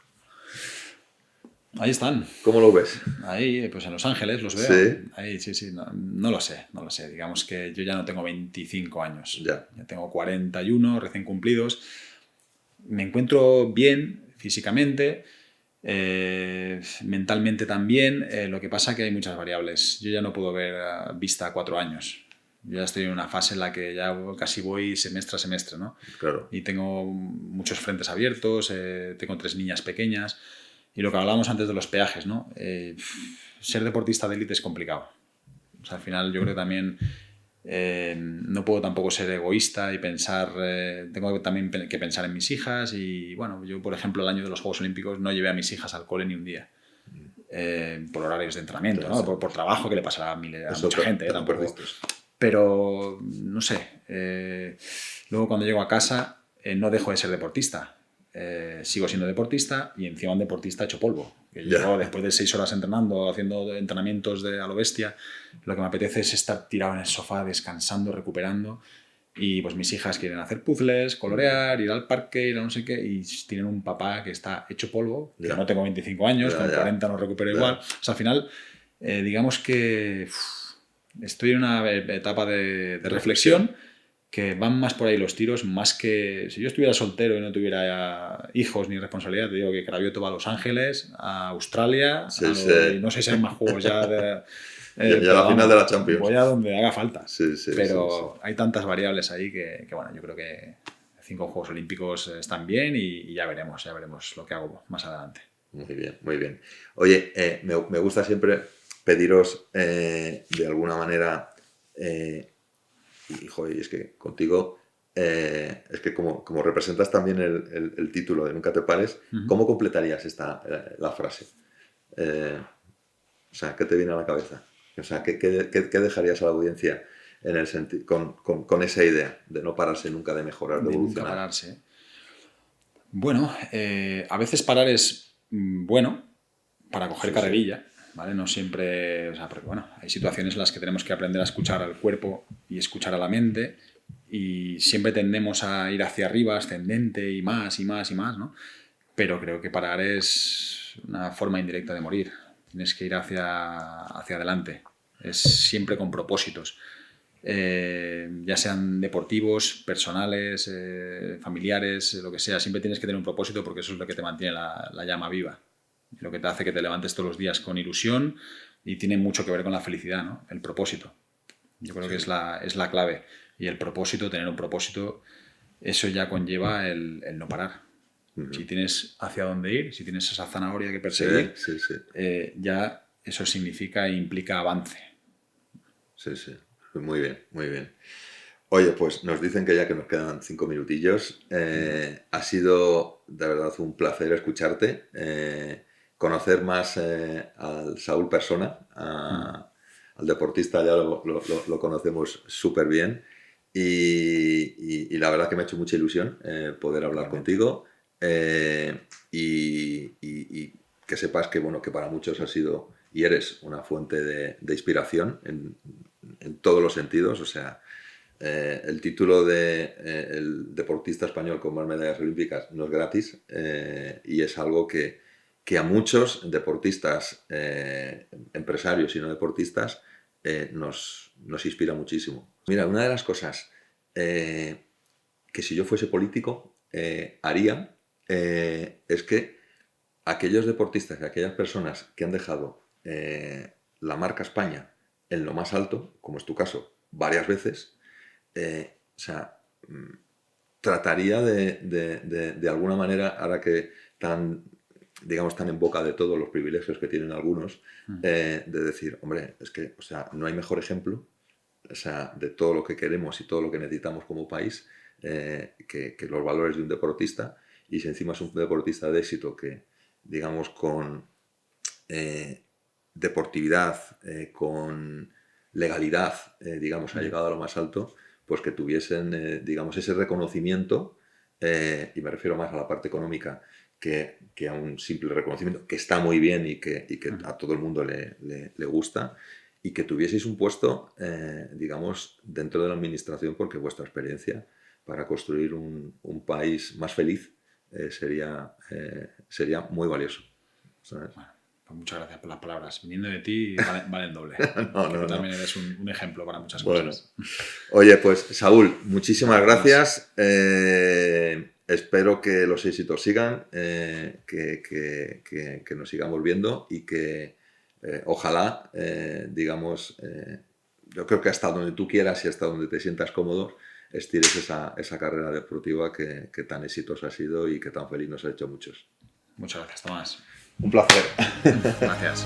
Ahí están. ¿Cómo lo ves? Ahí, pues en Los Ángeles los veo. ¿Sí? Ahí, sí. No lo sé. Digamos que yo ya no tengo 25 años. Ya tengo 41 recién cumplidos. Me encuentro bien físicamente, mentalmente también. Lo que pasa es que hay muchas variables. Yo ya no puedo ver vista a 4 años. Yo ya estoy en una fase en la que ya casi voy semestre a semestre, ¿no? Claro. Y tengo muchos frentes abiertos, tengo 3 niñas pequeñas. Y lo que hablábamos antes de los peajes, ¿no? Ser deportista de élite es complicado. O sea, al final yo creo que también no puedo tampoco ser egoísta y pensar... tengo también que pensar en mis hijas y, bueno, yo, por ejemplo, el año de los Juegos Olímpicos no llevé a mis hijas al cole ni un día. Por horarios de entrenamiento, ¿no? Por trabajo que le pasará a mucha gente, tampoco. Pero, no sé, luego cuando llego a casa no dejo de ser deportista. Sigo siendo deportista y encima un deportista hecho polvo. Que llego después de 6 horas entrenando, haciendo entrenamientos a lo bestia, lo que me apetece es estar tirado en el sofá, descansando, recuperando. Y pues mis hijas quieren hacer puzzles, colorear, ir al parque, ir a no sé qué, y tienen un papá que está hecho polvo, que no tengo 25 años, con 40 no recupero igual. O sea, al final, digamos que... estoy en una etapa de reflexión que van más por ahí los tiros, más que si yo estuviera soltero y no tuviera hijos ni responsabilidad, te digo que Cravioto va a Los Ángeles, a Australia, Sí, y no sé si hay más juegos ya de... y a la final de la Champions. Voy a donde haga falta. Sí, pero hay tantas variables ahí que, bueno, yo creo que 5 Juegos Olímpicos están bien y ya veremos lo que hago más adelante. Muy bien, muy bien. Oye, me gusta siempre pediros de alguna manera, y joder, es que contigo, es que como representas también el título de Nunca te pares, ¿cómo completarías la frase? O sea, ¿qué te viene a la cabeza? O sea, ¿qué dejarías a la audiencia con esa idea de no pararse nunca, de mejorar, de evolucionar? Nunca pararse. Bueno, a veces parar es bueno para coger carrerilla, ¿vale? No siempre, o sea, porque bueno, hay situaciones en las que tenemos que aprender a escuchar al cuerpo y escuchar a la mente y siempre tendemos a ir hacia arriba, ascendente y más y más y más, ¿no? Pero creo que parar es una forma indirecta de morir. Tienes que ir hacia adelante. Es siempre con propósitos. Ya sean deportivos, personales, familiares, lo que sea, siempre tienes que tener un propósito porque eso es lo que te mantiene la llama viva, lo que te hace que te levantes todos los días con ilusión y tiene mucho que ver con la felicidad, ¿no? El propósito. Yo creo que es la clave. Y el propósito, tener un propósito, eso ya conlleva el no parar. Si tienes hacia dónde ir, si tienes esa zanahoria que perseguir, ya eso significa e implica avance. Sí. Muy bien, muy bien. Oye, pues nos dicen que ya que nos quedan 5 minutillos, ha sido de verdad un placer escucharte, conocer más al Saúl persona, al deportista ya lo conocemos súper bien y la verdad que me ha hecho mucha ilusión poder hablar contigo y que sepas que, bueno, que para muchos has sido y eres una fuente de inspiración en todos los sentidos, o sea, el título de el deportista español con más medallas olímpicas no es gratis y es algo que a muchos deportistas, empresarios y no deportistas, nos inspira muchísimo. Mira, una de las cosas que si yo fuese político haría es que aquellos deportistas y aquellas personas que han dejado la marca España en lo más alto, como es tu caso, varias veces, o sea, trataría de alguna manera, ahora que están en boca de todos los privilegios que tienen algunos, de decir, hombre, es que, o sea, no hay mejor ejemplo, o sea, de todo lo que queremos y todo lo que necesitamos como país, que los valores de un deportista, y si encima es un deportista de éxito que, digamos, con deportividad, con legalidad, digamos, ha llegado a lo más alto, pues que tuviesen, digamos, ese reconocimiento, y me refiero más a la parte económica que a un simple reconocimiento, que está muy bien y que a todo el mundo le gusta, y que tuvieseis un puesto, digamos, dentro de la administración, porque vuestra experiencia para construir un país más feliz sería muy valioso, ¿sabes? Bueno, pues muchas gracias por las palabras. Viniendo de ti, valen doble. No. También eres un ejemplo para muchas cosas. Oye, pues Saúl, muchísimas gracias. Espero que los éxitos sigan, que nos sigamos viendo y que ojalá, digamos, yo creo que hasta donde tú quieras y hasta donde te sientas cómodo, estires esa carrera deportiva que tan exitosa ha sido y que tan feliz nos ha hecho a muchos. Muchas gracias, Tomás. Un placer. Gracias.